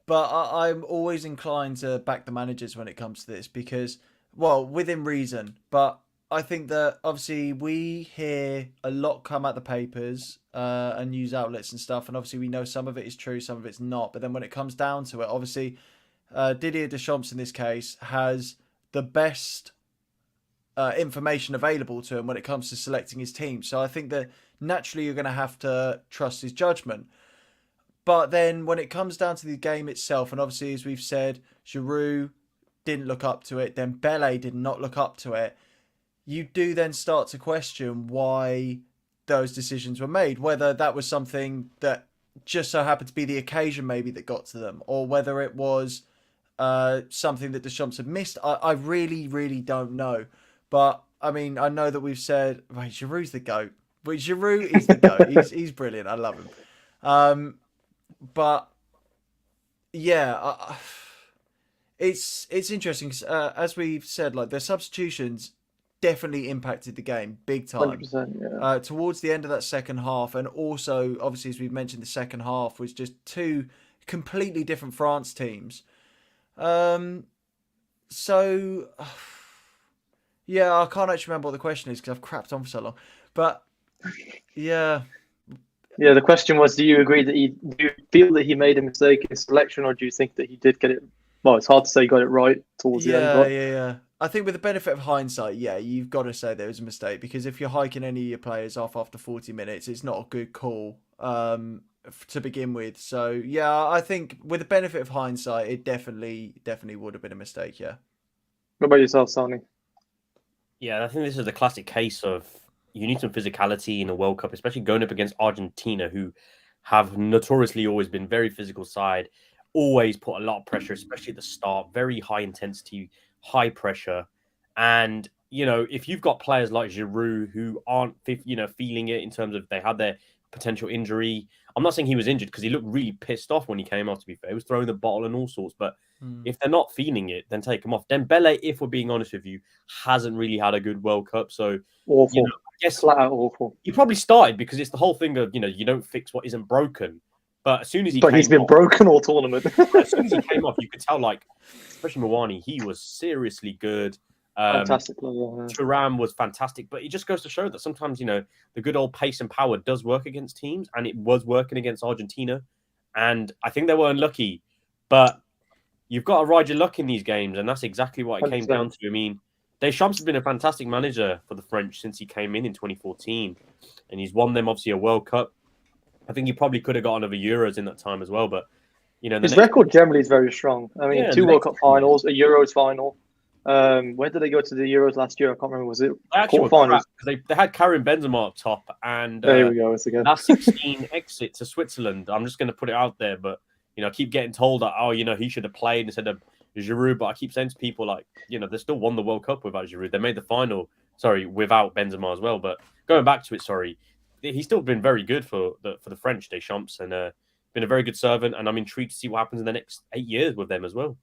But I'm always inclined to back the managers when it comes to this because, well, within reason. But I think that obviously we hear a lot come out the papers and news outlets and stuff. And obviously we know some of it is true, some of it's not. But then when it comes down to it, obviously Didier Deschamps in this case has the best information available to him when it comes to selecting his team. So I think that naturally you're going to have to trust his judgment. But then when it comes down to the game itself, and obviously as we've said, Giroud didn't look up to it, Dembele did not look up to it, you do then start to question why those decisions were made, whether that was something that just so happened to be the occasion maybe that got to them, or whether it was something that Deschamps had missed. I really, really don't know. But, I mean, I know that we've said, right, Giroud's the GOAT. But Giroud is the GOAT. He's brilliant. I love him. But, yeah, it's interesting because, as we've said, like, the substitutions definitely impacted the game big time.
100%, yeah.
Towards the end of that second half, and also, obviously, as we've mentioned, the second half was just two completely different France teams. So, yeah, I can't actually remember what the question is because I've crapped on for so long. But, yeah.
Yeah, the question was, do you agree that do you feel that he made a mistake in selection, or do you think that he did get it? Well, it's hard to say he got it right towards the end. But...
Yeah. I think with the benefit of hindsight, yeah, you've got to say there was a mistake, because if you're hiking any of your players off after 40 minutes, it's not a good call to begin with. So, yeah, I think with the benefit of hindsight, it definitely would have been a mistake, yeah.
What about yourself, Sonny?
Yeah, I think this is the classic case of you need some physicality in a World Cup, especially going up against Argentina, who have notoriously always been very physical side, always put a lot of pressure, especially at the start, very high intensity, high pressure. And, you know, if you've got players like Giroud who aren't, you know, feeling it in terms of they had their potential injury. I'm not saying he was injured because he looked really pissed off when he came off, to be fair. He was throwing the bottle and all sorts. But if they're not feeling it, then take him off. Dembele, if we're being honest with you, hasn't really had a good World Cup. So,
awful.
You know, I guess
flat out awful.
He probably started because it's the whole thing of, you know, you don't fix what isn't broken. But as soon as
he's been broken all tournament.
As soon as he came off, you could tell, like, especially Mawani, he was seriously good.
Fantastic player. Yeah.
Thuram was fantastic, but it just goes to show that sometimes, you know, the good old pace and power does work against teams, and it was working against Argentina. And I think they were unlucky, but you've got to ride your luck in these games, and that's exactly what it
100%.
came down to. I mean, Deschamps has been a fantastic manager for the French since he came in 2014, and he's won them, obviously, a World Cup. I think he probably could have got another Euros in that time as well, but, you know...
His record generally is very strong. I mean, 2 World Cup finals, a Euros final. Where did they go to the Euros last year? I can't remember. Was it quarterfinals?
They had Karim Benzema up top, and
there we go. It's again.
Last 16 exit to Switzerland. I'm just going to put it out there, but you know, I keep getting told that you know, he should have played instead of Giroud. But I keep saying to people, like, you know, they still won the World Cup without Giroud. They made the final, without Benzema as well. But going back to it, he's still been very good for the French, Deschamps, and been a very good servant. And I'm intrigued to see what happens in the next 8 years with them as well.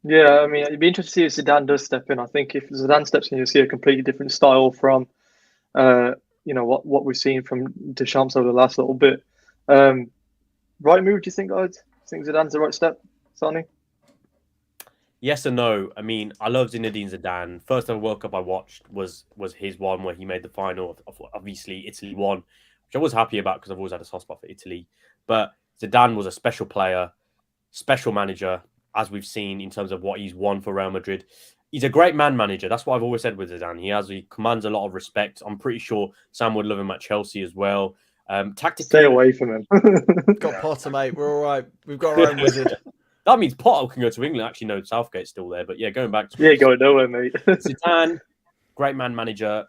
Yeah, I mean, it'd be interesting to see if Zidane does step in. I think if Zidane steps in, you'll see a completely different style from, you know, what we've seen from Deschamps over the last little bit. Right move, do you think, guys? Do you think Zidane's the right step, Sonny?
Yes and no. I mean, I love Zinedine Zidane. First ever World Cup I watched was his one where he made the final. Obviously, Italy won, which I was happy about because I've always had a soft spot for Italy. But Zidane was a special player, special manager, as we've seen in terms of what he's won for Real Madrid. He's a great man manager. That's what I've always said with Zidane. He commands a lot of respect. I'm pretty sure Sam would love him at Chelsea as well. Tactically,
stay away from him.
Got Potter, mate. We're all right. We've got our own wizard.
That means Potter can go to England. Actually, no, Southgate's still there. But yeah, going back to
going nowhere, mate.
Zidane, great man manager.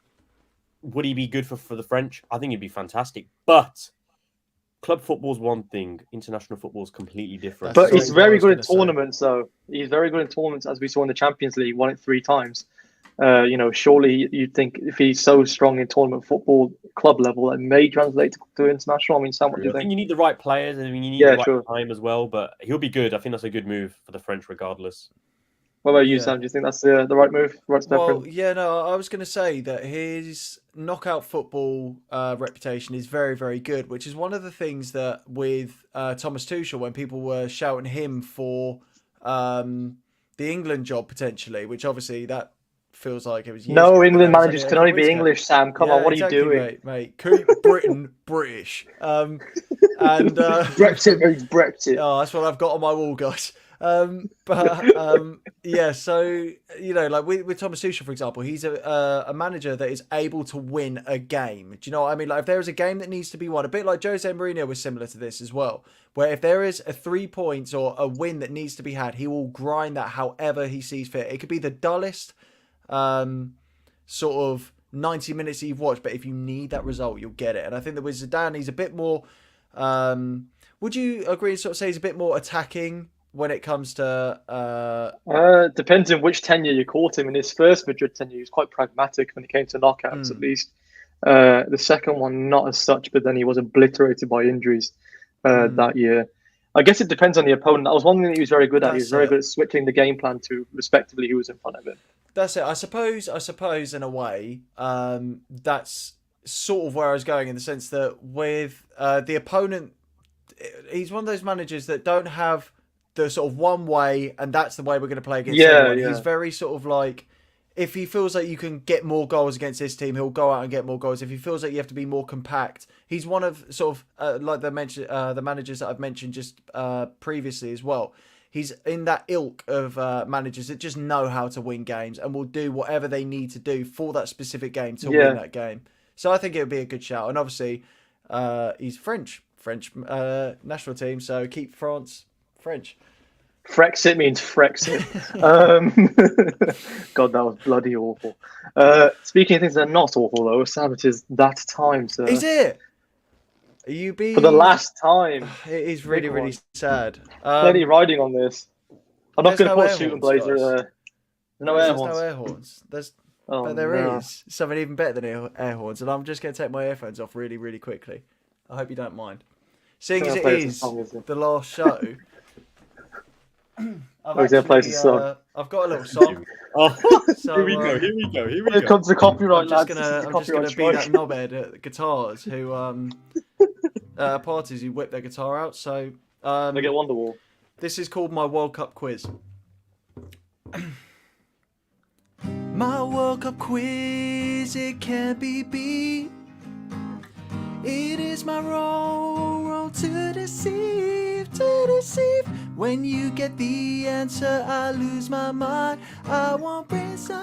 Would he be good for the French? I think he'd be fantastic. But club football's one thing. International football is completely different.
But he's very good in tournaments, though. He's very good in tournaments, as we saw in the Champions League. Won it 3 times. You know, surely you'd think if he's so strong in tournament football, club level, it may translate to international. I mean, Sam, what do you think?
I think you need the right players, and I mean, you need the right time as well. But he'll be good. I think that's a good move for the French, regardless.
What about you, Sam? Do you think that's the right move? Right step
well, yeah, no, I was going to say that his knockout football reputation is very, very good, which is one of the things that with Thomas Tuchel, when people were shouting him for the England job potentially, which obviously that feels like it was years
no England managers can only be English, Sam. Come on, what
exactly,
are you doing,
mate? Keep Britain British. And
Brexit means Brexit.
Oh, that's what I've got on my wall, guys. Yeah, so like with Thomas Tuchel, for example, he's a manager that is able to win a game. Do you know what I mean? Like if there is a game that needs to be won, a bit like Jose Mourinho was similar to this as well, where if there is a 3 points or a win that needs to be had, he will grind that however he sees fit. It could be the dullest sort of 90 minutes that you've watched, but if you need that result, you'll get it. And I think that with Zidane, he's a bit more. Would you agree and sort of say he's a bit more attacking when it comes to?
Depends on which tenure you caught him. In his first Madrid tenure, he was quite pragmatic when it came to knockouts, at least. The second one, not as such, but then he was obliterated by injuries that year. I guess it depends on the opponent. That was one thing that he was very good at. He was very good at switching the game plan to respectively who was in front of him.
That's it. I suppose in a way, that's sort of where I was going in the sense that with the opponent, he's one of those managers that don't have the sort of one way and that's the way we're going to play against everyone. He's very sort of like, if he feels like you can get more goals against this team, he'll go out and get more goals. If he feels like you have to be more compact, he's one of sort of like the managers that I've mentioned just previously as well. He's in that ilk of managers that just know how to win games and will do whatever they need to do for that specific game to win that game. So I think it would be a good shout. And obviously, he's French national team, so keep France French.
Frexit means Frexit. God, that was bloody awful. Speaking of things that are not awful, though, Sam, it is that time, sir.
Is it? Are you being...
For the last time.
It is really, really sad.
Plenty riding on this. I'm not going to put a shooting blazer there. No air horns.
There's no air horns. But there is something even better than air horns, and I'm just going to take my earphones off really, really quickly. I hope you don't mind. Seeing as it is the last show, I've got a little song. So,
here we go.
Here comes the copyright.
I'm just gonna be that knobhead at guitars who parties who whip their guitar out. So
I get Wonderwall.
This is called my World Cup quiz. My World Cup quiz, it can't be beat. It is my role to deceive. When you get the answer, I lose my mind. I won't resign.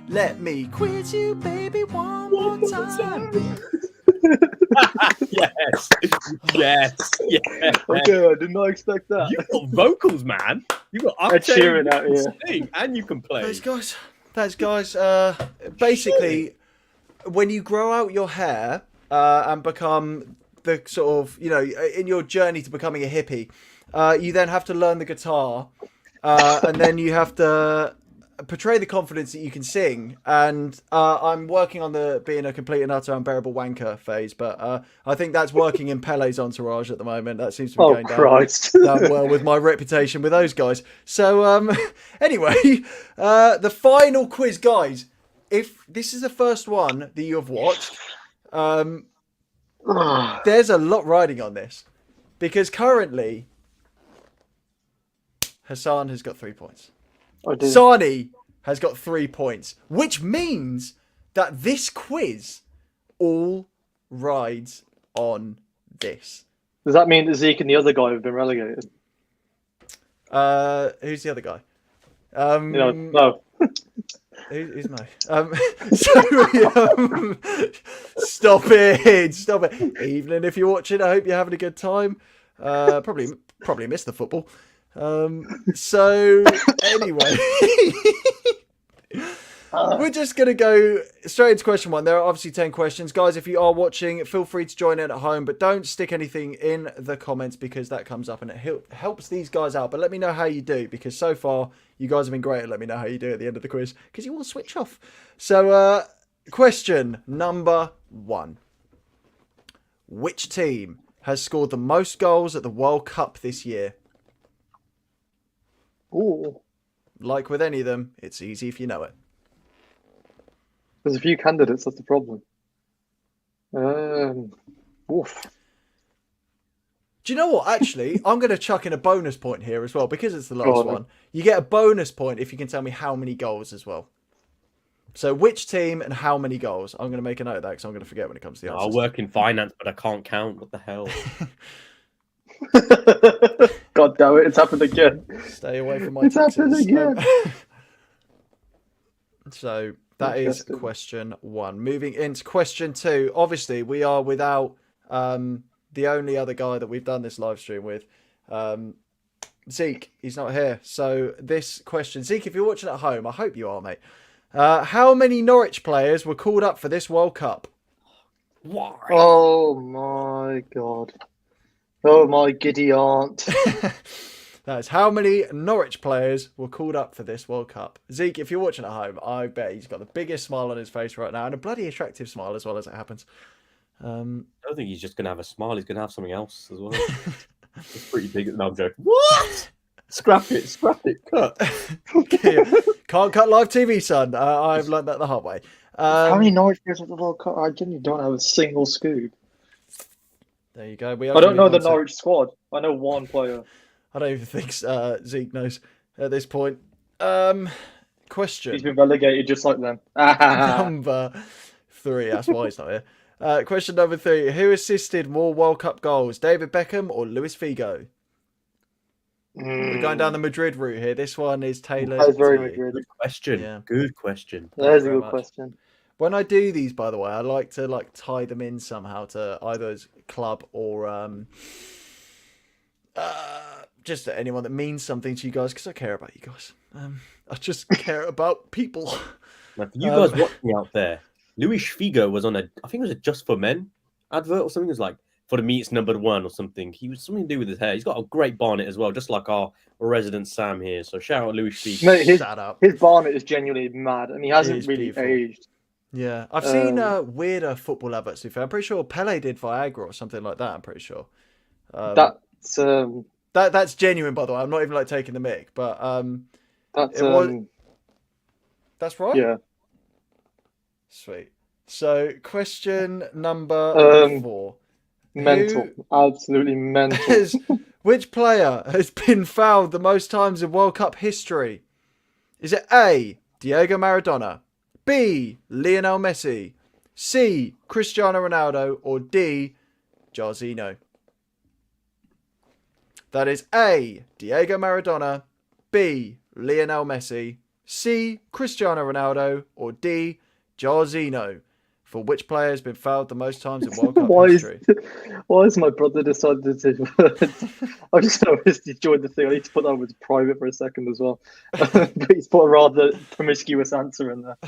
Let me quiz you, baby, one more time.
Yes.
Okay, I did not expect that.
You've got vocals, man. You've got
Ed Sheeran out here.
Sing, and you can play.
Thanks, guys. Basically, when you grow out your hair and become the sort of, in your journey to becoming a hippie, you then have to learn the guitar, and then you have to portray the confidence that you can sing. And I'm working on being a complete and utter unbearable wanker phase, but I think that's working in Pele's entourage at the moment. That seems to be going down well with my reputation with those guys. So anyway, the final quiz, guys. If this is the first one that you have watched, there's a lot riding on this, because currently Hassan has got 3 points. Sani has got 3 points, which means that this quiz all rides on this.
Does that mean that Zeke and the other guy have been relegated?
Who's the other guy?
No.
Who's Mo? Stop it. Evening, if you're watching, I hope you're having a good time. Probably missed the football. So anyway, we're just going to go straight into question 1. There are obviously 10 questions. Guys, if you are watching, feel free to join in at home, but don't stick anything in the comments because that comes up and it helps these guys out. But let me know how you do, because so far you guys have been great at letting me know how you do at the end of the quiz, because you will switch off. So question number 1. Which team has scored the most goals at the World Cup this year?
Ooh.
Like with any of them, it's easy if you know it.
There's a few candidates, that's the problem. Oof.
Do you know what? Actually, I'm going to chuck in a bonus point here as well, because it's the last one. You get a bonus point if you can tell me how many goals as well. So which team and how many goals? I'm going to make a note of that because I'm going to forget when it comes to the answers.
I work in finance, but I can't count. What the hell?
God damn it! It's happened again.
Stay away from my
It's happened
taxes.
again.
So that is question 1. Moving into question 2. Obviously, we are without the only other guy that we've done this live stream with. Zeke, he's not here. So this question, Zeke, if you're watching at home, I hope you are, mate. How many Norwich players were called up for this World Cup?
Why?
Oh my God. Oh my giddy aunt.
That's how many Norwich players were called up for this World Cup. Zeke, if you're watching at home, I bet he's got the biggest smile on his face right now, and a bloody attractive smile as well, as it happens.
I don't think he's just going to have a smile. He's going to have something else as well. It's pretty big. No, I'm joking. What? Scrap it, cut.
Okay. Can't cut live TV, son. I've learned that the hard way.
How many Norwich players at the World Cup? I genuinely don't have a single scoop.
There you go.
I don't know the Norwich squad. I know one player.
I don't even think Zeke knows at this point. Question.
He's been relegated just like them.
Number 3. That's why he's not here. Question number 3. Who assisted more World Cup goals, David Beckham or Luis Figo? We're going down the Madrid route here. This one is tailored.
That's very Madrid.
Good question.
Yeah.
Good question.
That's a good question.
When I do these, by the way, I like to tie them in somehow to either as club or just anyone that means something to you guys, because I care about you guys. I just care about people.
Now, for you guys watching out there, Luis Figo was on I think it was a Just for Men advert or something. It was like, for the meets number 1 or something. He was something to do with his hair. He's got a great barnet as well, just like our resident Sam here. So shout out Luis Figo.
Mate,
Shout out.
his barnet is genuinely mad, and he hasn't
is
really
beautiful.
aged.
Yeah, I've seen weirder football adverts. To be fair, I'm pretty sure Pele did Viagra or something like that. I'm pretty sure. That's genuine, by the way. I'm not even like taking the mick, but that's right.
Yeah.
Sweet. So, question number 4.
Mental, absolutely mental.
Which player has been fouled the most times in World Cup history? Is it A, Diego Maradona, B, Lionel Messi, C, Cristiano Ronaldo, or D, Jarzinho? That is A, Diego Maradona, B, Lionel Messi, C, Cristiano Ronaldo, or D, Jarzinho. For which player has been fouled the most times in World Cup history?
Why has my brother decided to... I just noticed he joined the thing. I need to put that on as private for a second as well. But he's put a rather promiscuous answer in there.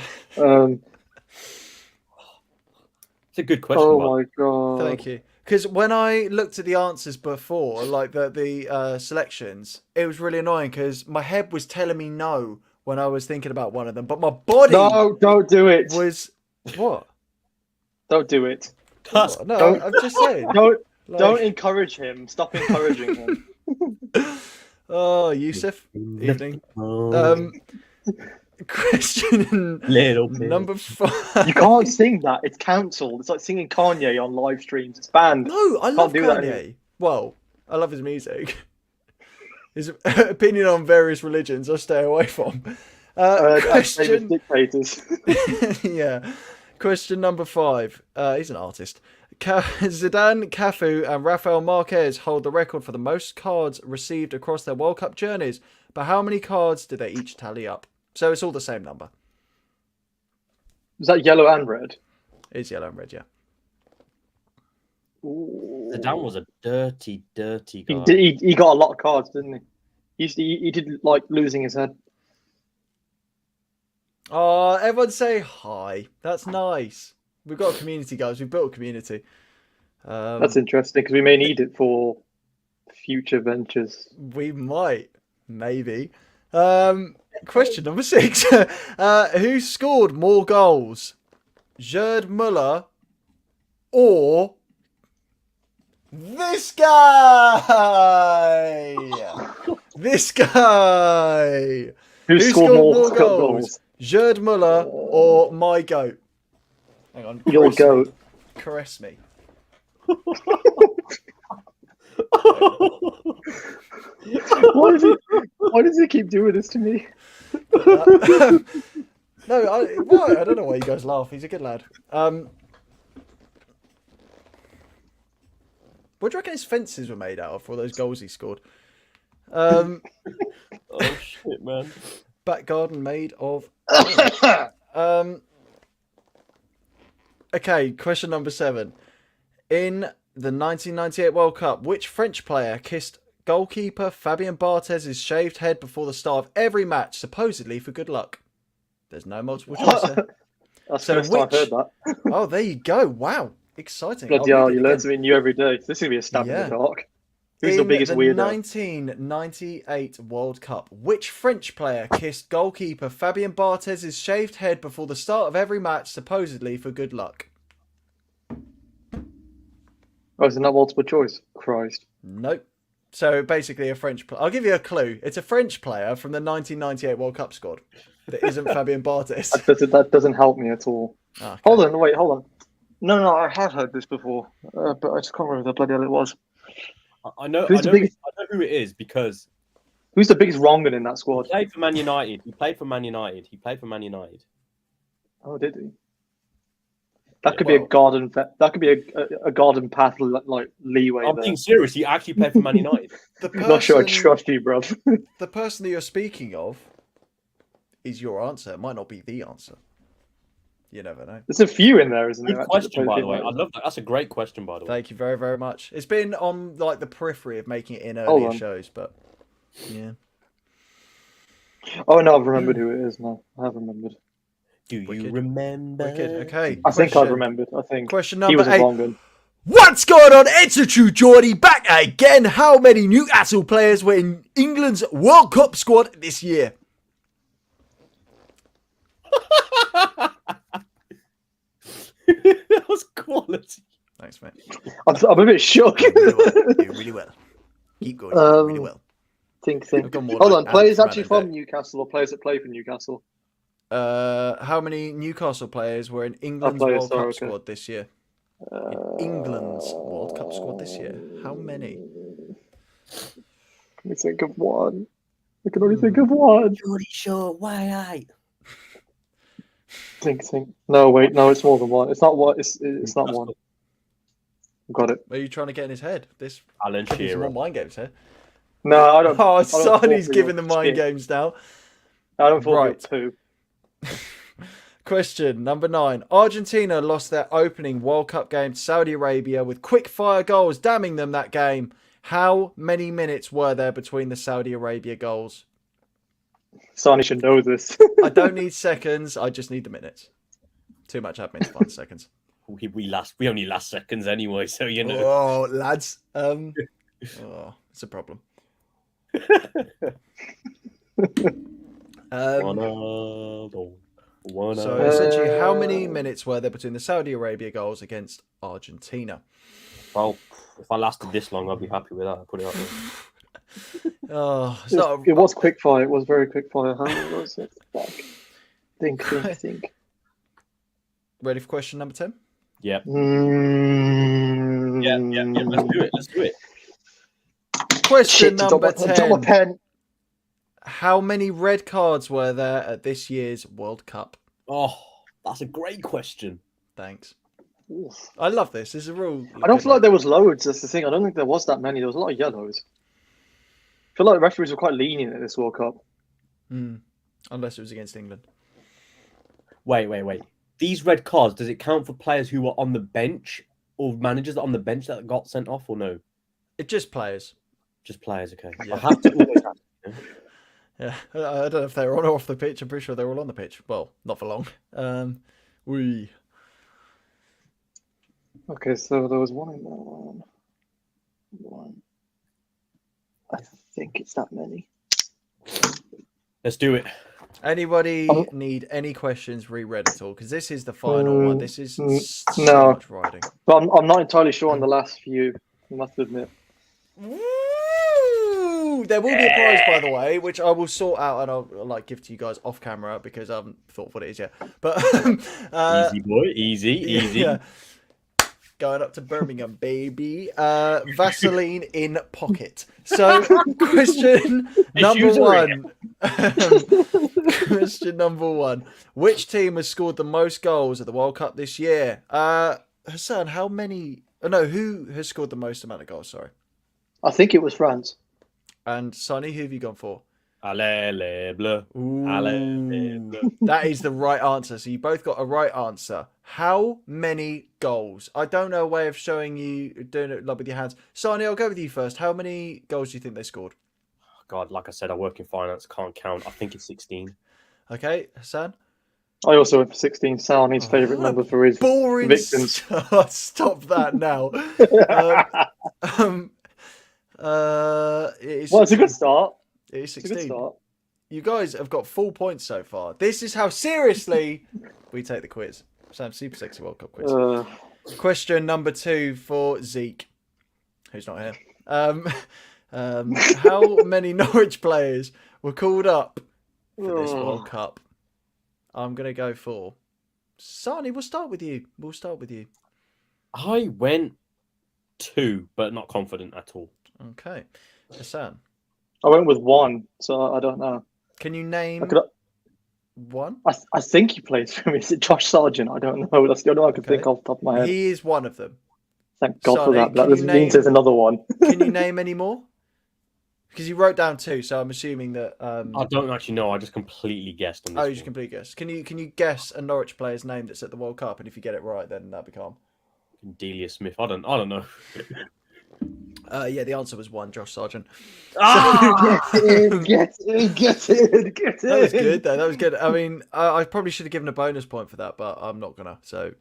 It's a good question.
Oh my God.
Thank you. Because when I looked at the answers before, like the selections, it was really annoying because my head was telling me no when I was thinking about one of them, but my body...
No, don't do it.
...was... What?
Don't do it.
No, I'm just saying.
Don't encourage him. Stop encouraging him.
Oh, Yusuf. Evening. Question number 5.
You can't sing that. It's cancelled. It's like singing Kanye on live streams. It's banned.
No, I love Kanye. Well, I love his music. His opinion on various religions I stay away from. Question...
dictators.
Yeah. Question number 5. He's an artist. Zidane, Cafu, and Rafael Marquez hold the record for the most cards received across their World Cup journeys. But how many cards did they each tally up? So it's all the same number.
Is that yellow and red?
It's yellow and red, yeah.
Zidane was a dirty guy.
He got a lot of cards, didn't he? He did like losing his head.
Oh, everyone say hi. That's nice. We've got a community, guys. We've built a community.
That's interesting because we may need it for future ventures.
We might. Maybe. Question number 6. Who scored more goals? Gerd Muller or this guy? This guy.
Who scored more goals?
Gerd Muller or my goat? Hang on.
Your goat.
Caress me.
Why does he keep doing this to me?
No, I don't know why you guys laugh. He's a good lad. Well, What do you reckon his fences were made out of for all those goals he scored? Oh
shit, man!
Back garden made of. Okay, question number 7. In the 1998 World Cup, which French player kissed goalkeeper Fabien Barthez's shaved head before the start of every match, supposedly for good luck? There's no multiple choice there.
That's the first time I've heard that.
Oh, there you go. Wow. Exciting.
Bloody hell, you learn something new every day. This is going to be a stab in the dark. Who's the biggest weirdo?
In the 1998 World Cup, which French player kissed goalkeeper Fabien Barthez's shaved head before the start of every match, supposedly for good luck?
Oh, isn't that multiple choice? Christ.
Nope. So basically a French player. I'll give you a clue. It's a French player from the 1998 World Cup squad that isn't Fabien Barthez.
That doesn't help me at all.
Okay.
Hold on. No, I have heard this before, but I just can't remember who the bloody hell it was.
I know who it is because...
Who's the biggest wrong in that squad?
He played for Man United.
Oh, did he? That could be a garden. That could be a garden path like leeway.
I'm being serious. He actually played for Man United.
I'm not sure I trust you, bro.
The person that you're speaking of is your answer. It might not be the answer. You never know.
There's a few in there, isn't there?
Good question, by the way. I love that. That's a great question, by the way.
Thank you very, very much. It's been on like the periphery of making it in earlier shows, but yeah.
Oh no, I've remembered who it is now. I have remembered.
Do you remember?
Okay.
I think I've remembered. I think.
Question
he was
number 8.
wrong one.
What's going on? It's a true Geordie back again. How many Newcastle players were in England's World Cup squad this year?
That was quality.
Thanks, mate.
I'm a bit shook.
You're really well. Keep going. Really well.
Think. Hold on. Players actually from Newcastle or players that play for Newcastle?
How many Newcastle players were in England's World Cup squad this year? England's World Cup squad this year. How many?
Let me think of one. I can only think of one.
Geordie Short, why?
Think. No, wait. No, it's more than one. It's not one. It's not one. Got it.
Are you trying to get in his head? This
Alan Shearer.
More mind games here.
No, I don't.
Oh, Sani's giving the mind games now.
I don't fall for two.
Question number 9. Argentina lost their opening World Cup game to Saudi Arabia with quick-fire goals damning them that game. How many minutes were there between the Saudi Arabia goals?
Sani should know this.
I don't need seconds. I just need the minutes. Too much admin to find seconds.
We only last seconds anyway, so you know.
Oh, lads. It's a problem. So essentially, how many minutes were there between the Saudi Arabia goals against Argentina?
Well, if I lasted this long, I'd be happy with that. I'll put it out there.
It was quick fire. It was very quick fire. How was it? Think.
Ready for question number 10?
Yeah. Yeah. Let's do it.
Question number 10. How many red cards were there at this year's World Cup?
Oh, that's a great question.
Thanks. Oof. I love this. This is a real.
I don't feel like there was loads. That's the thing. I don't think there was that many. There was a lot of yellows. I feel like the referees were quite lenient at this World Cup.
Unless it was against England.
Wait. These red cards, does it count for players who were on the bench or managers that on the bench that got sent off or no?
It's just players.
Just players, okay. Yeah. I have to always have to.
Yeah, I don't know if they were on or off the pitch. I'm pretty sure they were all on the pitch. Well, not for long.
Okay, so there was one in there. One. I think it's that many.
Let's do it.
Anybody need any questions reread at all? Because this is the final one. This is so much writing.
But I'm not entirely sure on the last few, I must admit.
There will be a prize, by the way, which I will sort out and I'll give to you guys off camera because I haven't thought of what it is yet. But
easy boy, easy.
Yeah. Going up to Birmingham, baby. Vaseline in pocket. So, question number 1. Question number 1. Which team has scored the most goals at the World Cup this year? Hassan, how many Oh, no, who has scored the most amount of goals? Sorry.
I think it was France.
And Sonny, who have you gone for?
Allez, les bleus. Allez, les bleus.
That is the right answer. So you both got a right answer. How many goals? I don't know a way of showing you doing it like with your hands. Sonny, I'll go with you first. How many goals do you think they scored?
God, like I said, I work in finance. Can't count. I think it's 16.
Okay, Hassan?
I also went for 16. Salani's favourite number for his
Boring.
victims.
Stop that now. It is
Well, it's a good start.
It is
It's a good
16.
start.
You guys have got full points so far. This is how seriously we take the quiz. Sam, Super Sexy World Cup quiz. Question number 2 for Zeke, who's not here. How many Norwich players were called up for this World Cup? I'm going to go for Sani. We'll start with you.
I went 2, but not confident at all.
Okay. Hassan.
I went with 1, so I don't know.
Can you name one?
I think he plays for me. Is it Josh Sargent? I don't know. That's the only one I can think off the top of my head.
He is one of them.
Thank God
Sonny,
for that. That doesn't mean there's another one.
Can you name any more? Because you wrote down 2, so I'm assuming that.
I don't actually know. I just completely guessed on this.
Oh, you just completely guessed. Can you guess a Norwich player's name that's at the World Cup? And if you get it right, then that'll be calm.
Delia Smith. I don't know.
Yeah, the answer was 1, Josh Sargent.
Get it.
That was good, though. That was good. I mean, I probably should have given a bonus point for that, but I'm not gonna. So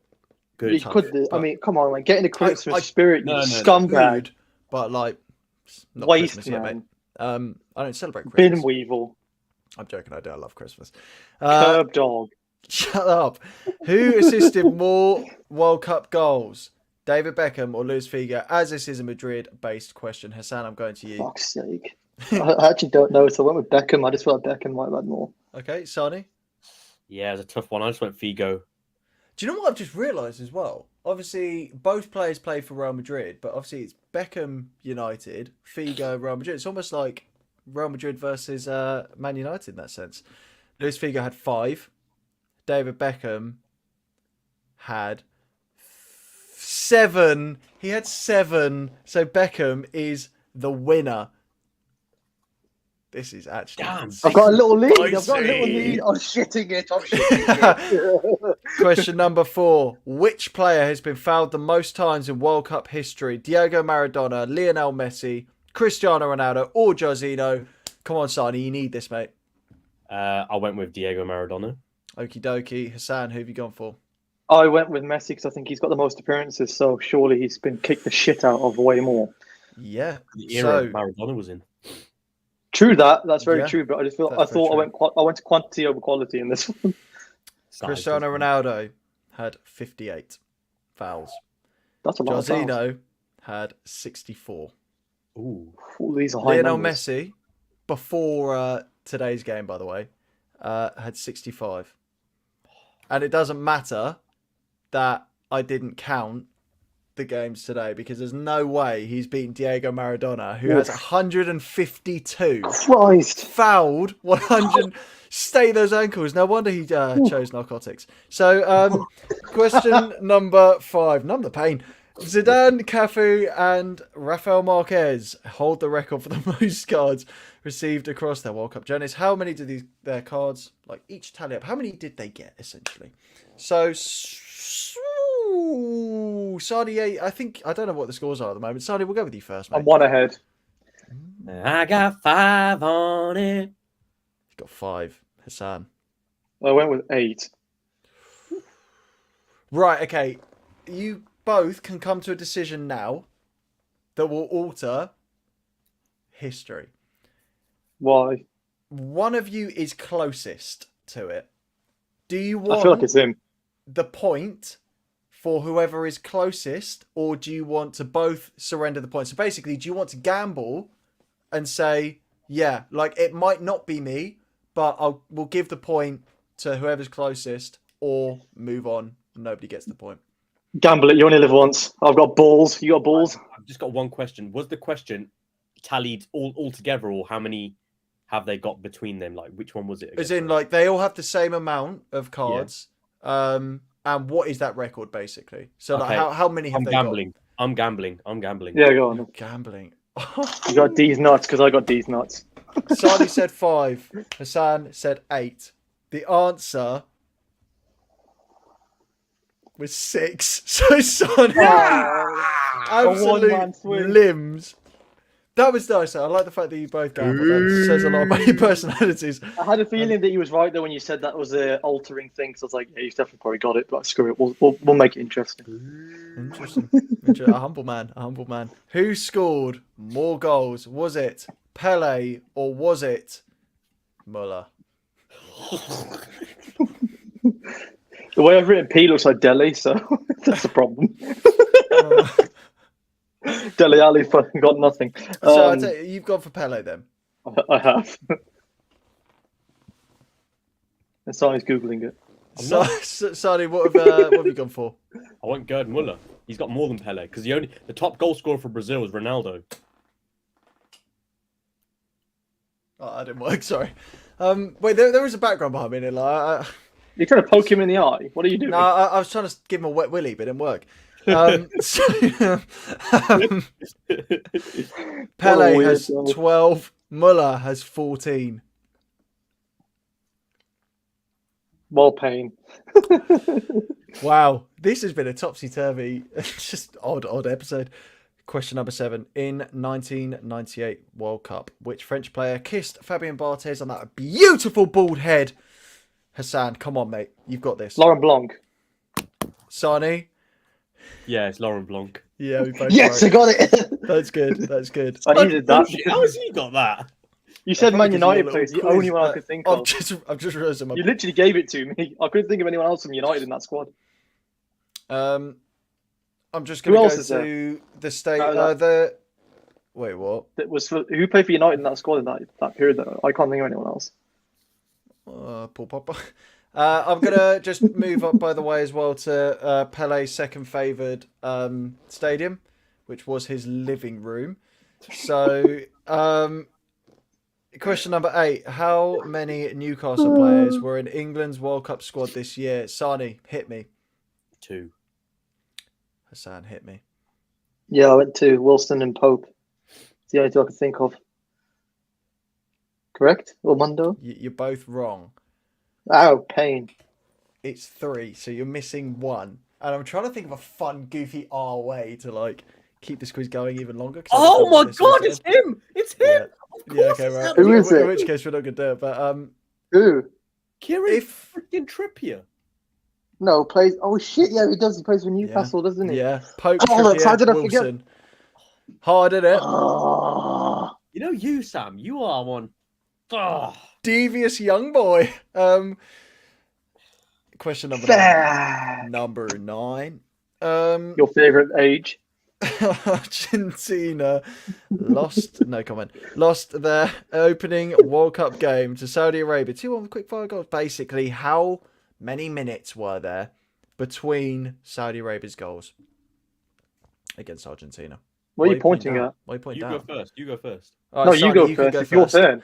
Good.
You could do. I mean, come on, like get in the Christmas spirit, you
no,
scumbag.
Rude, but like, it's not
Waste,
Christmas yet, mate.
man.
I don't celebrate Christmas.
Bin Weevil.
I'm joking. I do. I love Christmas.
Curb dog.
Shut up. Who assisted more World Cup goals? David Beckham or Luis Figo? As this is a Madrid-based question, Hassan, I'm going to you.
Fuck's sake. I actually don't know, so I went with Beckham. I just felt like Beckham might have had more.
Okay, Sani?
Yeah, it's a tough one. I just went Figo.
Do you know what I've just realised as well? Obviously, both players play for Real Madrid, but obviously it's Beckham United, Figo Real Madrid. It's almost like Real Madrid versus Man United in that sense. Luis Figo had 5. David Beckham had 7. He had 7. So Beckham is the winner. This is actually...
Damn.
I've got a little lead.
Spicy.
I've got a little lead. I'm shitting it.
Question number 4. Which player has been fouled the most times in World Cup history? Diego Maradona, Lionel Messi, Cristiano Ronaldo, or Jorginho? Come on, Sani, you need this, mate.
I went with Diego Maradona.
Okie dokie. Hassan, who have you gone for?
I went with Messi because I think he's got the most appearances, so surely he's been kicked the shit out of way more.
Yeah.
The era Maradona was in.
True that. That's very true, but I just feel
That's
I thought
very
I went to quantity over quality in this one.
Cristiano Ronaldo had 58 fouls.
That's a lot of fouls.
Jorginho had 64.
Ooh.
These are high
Lionel
numbers.
Messi, before today's game, by the way, had 65. And it doesn't matter that I didn't count the games today because there's no way he's beaten Diego Maradona, who has 152.
Christ.
Fouled 100. Stay those ankles. No wonder he chose narcotics. So, question number 5. Number pain. Zidane, Cafu, and Rafael Marquez hold the record for the most cards received across their World Cup journeys. How many did their cards, like each tally up, how many did they get essentially? So, Sadi, I don't know what the scores are at the moment. Sadi, we'll go with you first, mate.
I'm 1 ahead.
I got 5 on it.
You've got 5. Hassan.
I went with 8.
Right, okay. You both can come to a decision now that will alter history.
Why?
One of you is closest to it. Do you want
I feel like it's him.
the point for whoever is closest, or do you want to both surrender the point? So basically, do you want to gamble and say, yeah, like it might not be me, but we'll give the point to whoever's closest, or move on, nobody gets the point?
Gamble it. You only live once. I've got balls. You got balls?
I've just got one question. Was the question tallied all together, or how many have they got between them? Like, which one was it again?
As in, like, they all have the same amount of cards. And what is that record, basically? So,
Okay.
like, how many have
I'm
they
gambling.
got?
I'm gambling. I'm gambling.
Yeah, go on.
Gambling.
You got D's nuts because I got D's nuts.
Sani said 5. Hassan said 8. The answer was 6. So Sani absolute
one-man swing.
limbs. That was nice. I like the fact that you both gambled. That says a lot about your personalities.
I had a feeling that he was right though when you said that was a altering thing. So I was like, yeah, he's definitely probably got it. But screw it, we'll make it interesting.
Interesting. A humble man. A humble man. Who scored more goals? Was it Pele or was it Muller?
The way I've written P looks like Delhi, so that's a problem. Dele Alli fucking got nothing.
So I tell you, you've gone for Pele then.
I have. And Sani's googling it.
Sani, what have you gone for?
I want Gerd Muller. He's got more than Pele because the top goal scorer for Brazil is Ronaldo.
Oh, that didn't work. Sorry. Wait, there is a background behind me. Like,
You're trying to poke him in the eye. What are you doing?
no, I was trying to give him a wet willy, but it didn't work. Pele has 12. Muller has 14.
Well, pain.
Wow, this has been a topsy-turvy, just odd episode. Question number 7. In 1998 World Cup, which French player kissed Fabien Barthez on that beautiful bald head? Hassan, come on, mate. You've got this.
Laurent Blanc.
Sani?
Yeah, it's Laurent Blanc.
Yeah, we both
Yes,
right.
I got it.
That's good. That's good.
I needed that.
How has he got that?
You said Man
Because
United
your
players. The
little
only
quiz,
one I could think of.
I've just realised I'm
You literally gave it to me. I couldn't think of anyone else from United in that squad.
I'm just
Who
going
else
to
is
go
there?
to the state.
No,
Wait, what?
Who played for United in that squad in that period? Though I can't think of anyone else.
Paul Pogba. I'm gonna just move up, by the way, as well to Pele's second favoured stadium, which was his living room. So, question number 8: how many Newcastle players were in England's World Cup squad this year? Sani, hit me.
2.
Hassan, hit me.
Yeah, I went to Wilson and Pope. It's the only two I could think of. Correct? Or Mundo?
You're both wrong.
Ow, pain.
It's 3, so you're missing 1. And I'm trying to think of a fun, goofy way to like keep this quiz going even longer.
Oh my god, it's him! It's him!
Yeah.
Of course
Yeah, okay, right.
Who is
In
it?
which case, we're not gonna do it. But
Who?
Kieran
If-
freaking Trippier.
No, plays. Oh shit! Yeah, he does. He plays for Newcastle, doesn't he?
yeah, Pope,
Oh, how did I
Trippier,
forget?
Wilson. Hard at it.
Oh.
You know you, Sam. You are one. Oh.
Devious young boy. Question number
Fair.
9.
Your favourite age?
Argentina lost their opening World Cup game to Saudi Arabia. 2-1 quick fire goals. Basically, how many minutes were there between Saudi Arabia's goals against Argentina?
What are you pointing at?
Why are you pointing
You
down?
go first. You go first.
All
No,
right,
you
Sonny,
go
can
first. It's your turn.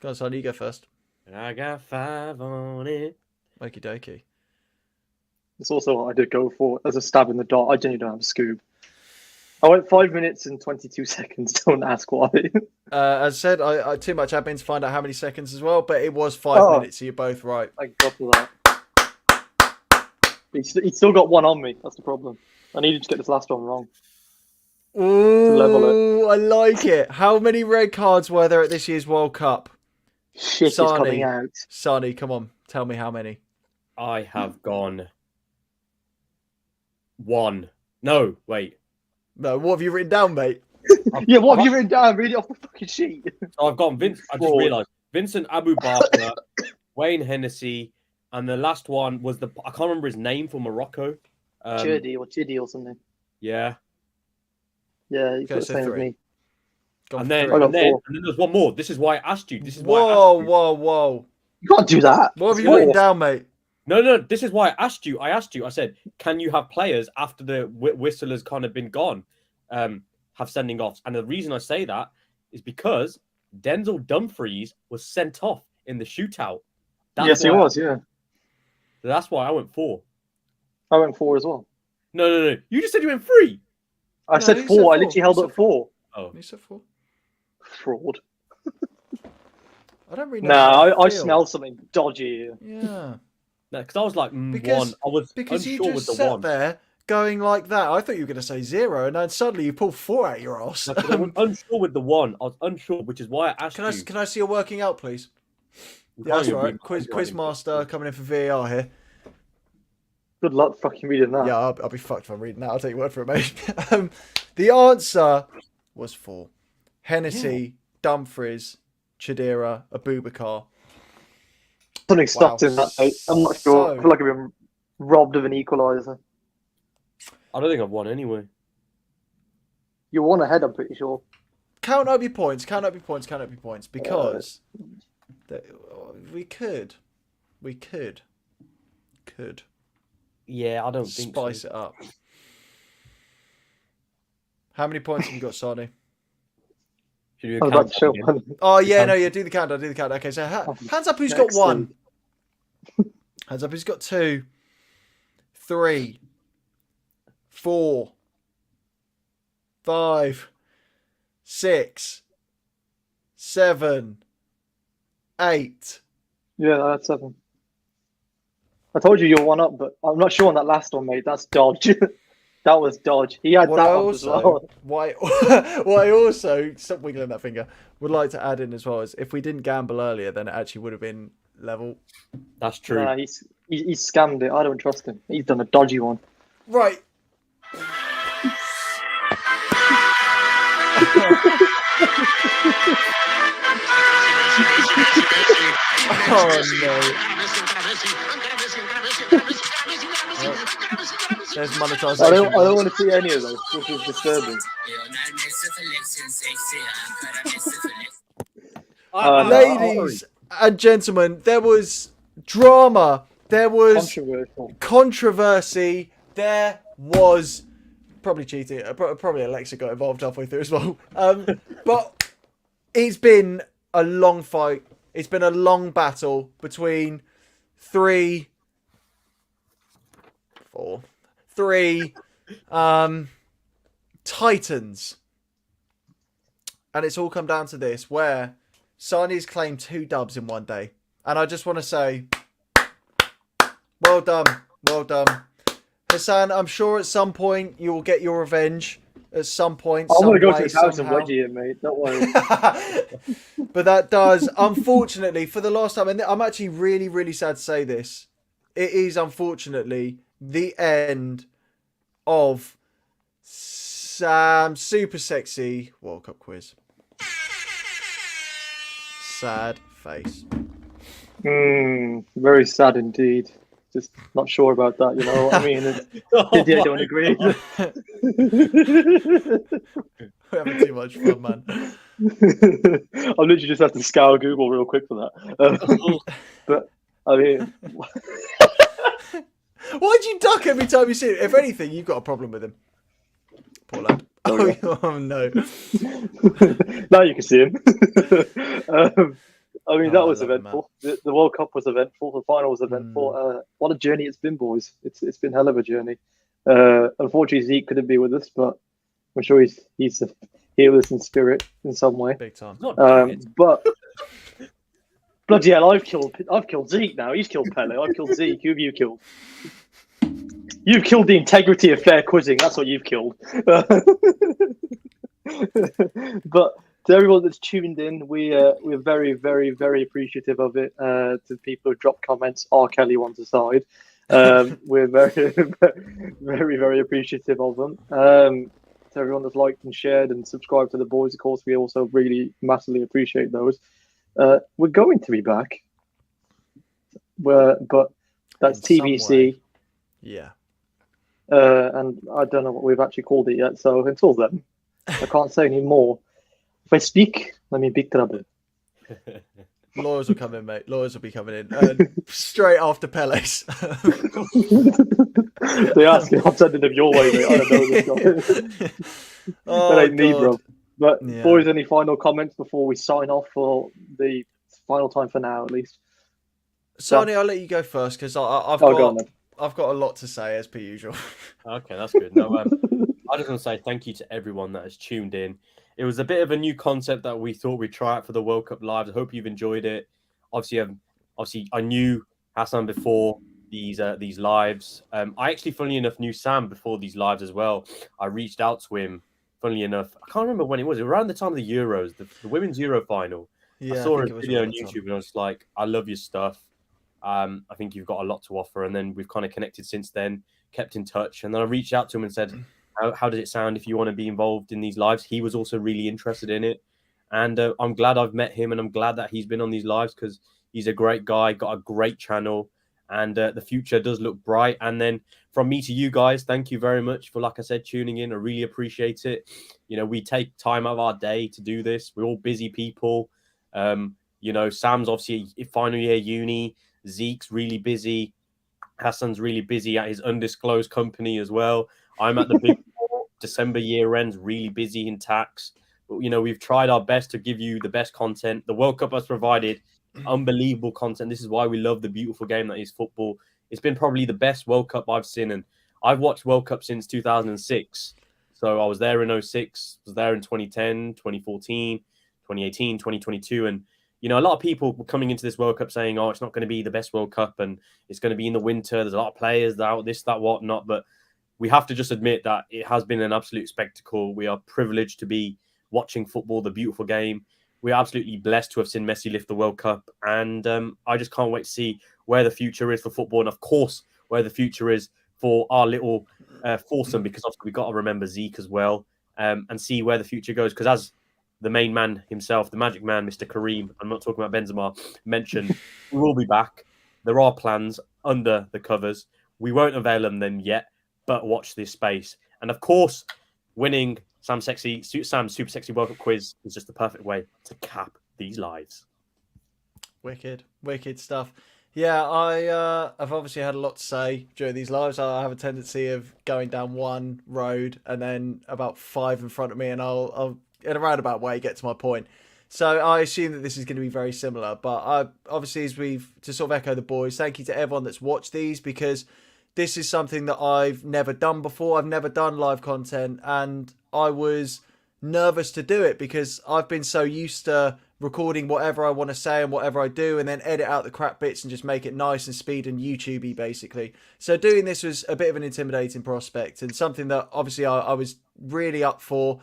Go on, Sonny, you go first.
And I got 5 on it.
Okie dokie.
It's also what I did go for as a stab in the dark. I genuinely don't have a scoop. I went 5 minutes and 22 seconds. Don't ask why.
As I said, I too much admin to find out how many seconds as well, but it was 5 minutes, so you're both right.
Thank God for that. He's still got one on me. That's the problem. I needed to get this last one wrong. level
Ooh, I like it. How many red cards were there at this year's World Cup?
Shit is
Sani.
coming out.
Sonny, come on, tell me how many.
I have gone 1. No, wait.
No, what have you written down, mate?
Yeah, what have you written down? Read it off the fucking sheet.
So I've gone Vince. I just
Fraud.
realised Vincent Abu Bakr, Wayne Hennessy, and the last one was I can't remember his name for Morocco.
Chidi or something.
Yeah.
Yeah, you
Okay,
got the
so
same as
3.
me.
Go
And
for
then,
3.
I got
and, then,
4.
and then there's one more. This is why I asked you. This is
Whoa,
why I asked you.
whoa.
You can't do that.
What have you
Four.
written down, mate?
No. This is why I asked you. I said, can you have players after the whistle has kind of been gone, have sending offs? And the reason I say that is because Denzel Dumfries was sent off in the shootout.
Yes, he was. Yeah,
That's why I went 4.
I went 4 as well.
No. You just said you went 3.
I
No,
said
you
4.
said
I
4.
literally held
You
up
said
4.
Oh,
You said 4.
Fraud.
I don't really know
Nah,
how
I
feel.
smell something dodgy here.
Yeah.
no, because I was like 1.
Because
I was
you
unsure with
just
the
sat
1.
there going like that. I thought you were going to say 0, and then suddenly you pull 4 out your ass.
No, 'cause I was unsure with the 1. I was unsure, which is why I asked
Can I
you.
can I see you working out, please?
You
Yeah,
can't
that's
even read
right.
my handwriting.
Quizmaster coming in for VAR here.
Good luck fucking reading that.
Yeah, I'll be fucked if I'm reading that. I'll take your word for it, mate. The answer was 4. Hennessy, Dumfries, Chidera, Abubakar.
Something stuck in that, mate. I'm not sure.
So-
I feel like I've been robbed of an equaliser.
I don't think I've won anyway.
You're 1 ahead, I'm pretty sure.
Count up your points. Because we could.
Yeah, I don't think
Spice
so.
it up. How many points have you got, Sani?
Should you
I was about to show
countdown again?
one.
Oh, yeah, no, yeah, do the countdown. Okay, so hands up who's got
Excellent.
1. Hands up who's got 2, 3, 4, 5, 6, 7, 8.
Yeah, that's 7. I told you you're 1 up, but I'm not sure on that last one, mate. That's dodge. That was dodge. He had
What
that
I
up as
also,
well.
what I also, stop wiggling that finger, would like to add in as well is if we didn't gamble earlier, then it actually would have been level.
That's true.
Nah, he's scammed it. I don't trust him. He's done a dodgy one.
Right. Oh no. There's monetization.
I don't want to see any of those. This is disturbing.
Ladies and gentlemen, there was drama. There was
Controversial.
controversy. There was probably cheating. Probably Alexa got involved halfway through as well. But it's been a long fight. It's been a long battle between three titans. And it's all come down to this, where Sani's claimed 2 dubs in one day. And I just want to say, well done. Well done. Hassan, I'm sure at some point you will get your revenge. At some point,
I'm going to go to
way,
his house
somehow.
and wedgie him, mate. Don't worry.
But that does, unfortunately, for the last time, and I'm actually really, really sad to say this, it is unfortunately the end of Sam's super sexy World Cup quiz. Sad face.
Very sad indeed. Just not sure about that, you know what I mean? I don't agree.
We're having too much fun, man.
I'll literally just have to scour Google real quick for that. But, I mean...
Why'd you duck every time you see it? If anything, you've got a problem with him. Poor lad. Oh no.
Now you can see him. I mean, that was
I love him,
eventful. The World Cup was eventful. The final was eventful. What a journey it's been, boys. It's been a hell of a journey. Unfortunately, Zeke couldn't be with us, but I'm sure he's here with us in spirit in some way.
Big time.
But bloody hell, I've killed Zeke now. He's killed Pele. I've killed Zeke. Who have you killed? You've killed the integrity of fair quizzing. That's what you've killed. But to everyone that's tuned in, we're very, very, very appreciative of it. To people who drop comments, R. Kelly ones aside, we're very, very, very appreciative of them. To everyone that's liked and shared and subscribed to the boys, of course, we also really massively appreciate those. We're going to be back, but that's
In some
TBC.
way. Yeah.
And I don't know what we've actually called it yet. So until then, I can't say any more. If I speak, I'm in big trouble.
Lawyers will come in, mate. Lawyers will be coming in straight after Pele's.
They ask you, I'm sending them your way, mate. I don't know this guy.
Oh,
That ain't me, bro.
God.
But
Yeah.
boys, any final comments before we sign off for the final time for now, at least?
Sonny, I'll let you go first because I've
Oh, go on, then.
I've got a lot to say as per usual.
Okay, that's good. No, I just want to say thank you to everyone that has tuned in. It was a bit of a new concept that we thought we'd try out for the World Cup lives. I hope you've enjoyed it. Obviously, I knew Hassan before these lives. I actually, funnily enough, knew Sam before these lives as well. I reached out to him. Funnily enough, I can't remember when it was. It was around the time of the Euros, the women's Euro final. I
Yeah, I
saw a
think it was
video
around
on
that time.
YouTube and I was like, I love your stuff. I think you've got a lot to offer. And then we've kind of connected since then, kept in touch. And then I reached out to him and said, how does it sound if you want to be involved in these lives? He was also really interested in it. And I'm glad I've met him and I'm glad that he's been on these lives because he's a great guy, got a great channel. And the future does look bright. And then from me to you guys, thank you very much for, like I said, tuning in. I really appreciate it. You know, we take time out of our day to do this. We're all busy people. You know, Sam's obviously final year uni. Zeke's really busy. Hassan's really busy at his undisclosed company as well. I'm at the big December year ends, really busy in tax. But, you know, we've tried our best to give you the best content. The World Cup has provided unbelievable content. This is why we love the beautiful game that is football. It's been probably the best World Cup I've seen. And I've watched World Cup since 2006. So I was there in 06, was there in 2010, 2014, 2018, 2022. And you know, a lot of people were coming into this World Cup saying, oh, it's not going to be the best World Cup and it's going to be in the winter. There's a lot of players out, this, that, whatnot. But we have to just admit that it has been an absolute spectacle. We are privileged to be watching football, the beautiful game. We're absolutely blessed to have seen Messi lift the World Cup. And I just can't wait to see where the future is for football. And of course, where the future is for our little foursome, because obviously we've got to remember Zeke as well and see where the future goes. Because as the main man himself, the magic man, Mr. Kareem, I'm not talking about Benzema, mentioned, we will be back. There are plans under the covers. We won't unveil them yet, but watch this space. And of course, winning Sam's Super Sexy World Cup quiz is just the perfect way to cap these lives.
Wicked stuff. Yeah, I've obviously had a lot to say during these lives. I have a tendency of going down one road and then about five in front of me, and I'll in a roundabout way get to my point. So I assume that this is going to be very similar. But obviously, as we've to sort of echo the boys, thank you to everyone that's watched these because this is something that I've never done before. I've never done live content, and I was nervous to do it because I've been so used to recording whatever I want to say and whatever I do and then edit out the crap bits and just make it nice and speed and YouTubey basically. So doing this was a bit of an intimidating prospect and something that obviously I was really up for.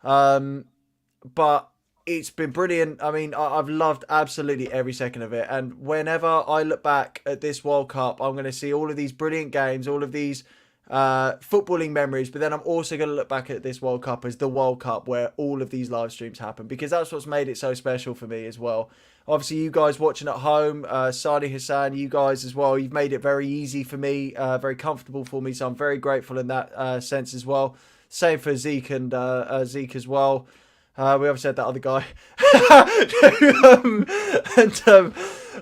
But it's been brilliant. I mean, I've loved absolutely every second of it. And whenever I look back at this World Cup, I'm going to see all of these brilliant games, all of these footballing memories. But then I'm also going to look back at this World Cup as the World Cup where all of these live streams happen, because that's what's made it so special for me as well. Obviously, you guys watching at home, Sadi, Hassan, you guys as well, you've made it very easy for me, very comfortable for me. So I'm very grateful in that sense as well. Same for Zeke and Zeke as well. We obviously had that other guy.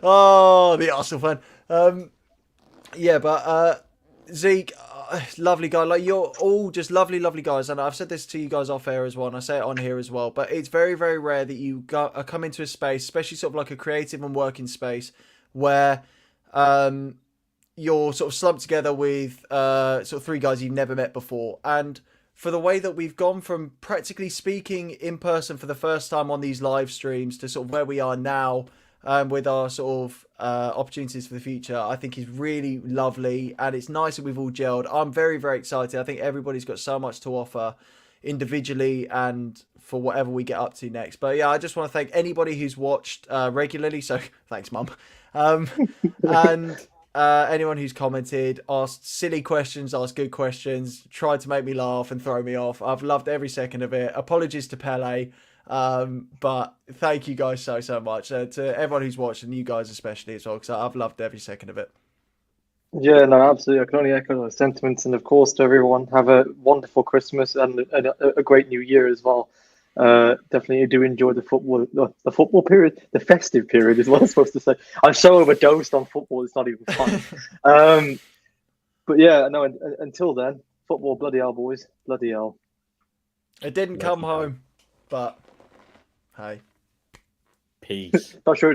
The Arsenal fan. Yeah, but Zeke, lovely guy. Like, you're all just lovely, lovely guys. And I've said this to you guys off air as well, and I say it on here as well. But it's very, very rare that you come into a space, especially sort of like a creative and working space, where you're sort of slumped together with sort of three guys you've never met before. And for the way that we've gone from practically speaking in person for the first time on these live streams to sort of where we are now with our sort of opportunities for the future, I think is really lovely. And it's nice that we've all gelled. I'm very, very excited. I think everybody's got so much to offer individually and for whatever we get up to next. But yeah, I just want to thank anybody who's watched regularly. So thanks, Mum. And anyone who's commented, asked silly questions, asked good questions, tried to make me laugh and throw me off. I've loved every second of it. Apologies to Pele, but thank you guys so much. To everyone who's watched, and you guys especially as well, because I've loved every second of it.
Yeah, no, absolutely. I can only echo those sentiments. And of course, to everyone, have a wonderful Christmas and a great New Year as well. Definitely do enjoy the football period, the festive period is what I'm supposed to say. I'm so overdosed on football, it's not even fun. But yeah, no, until then, football, bloody hell, boys, bloody hell.
It didn't come home, but hey.
Peace.
Not sure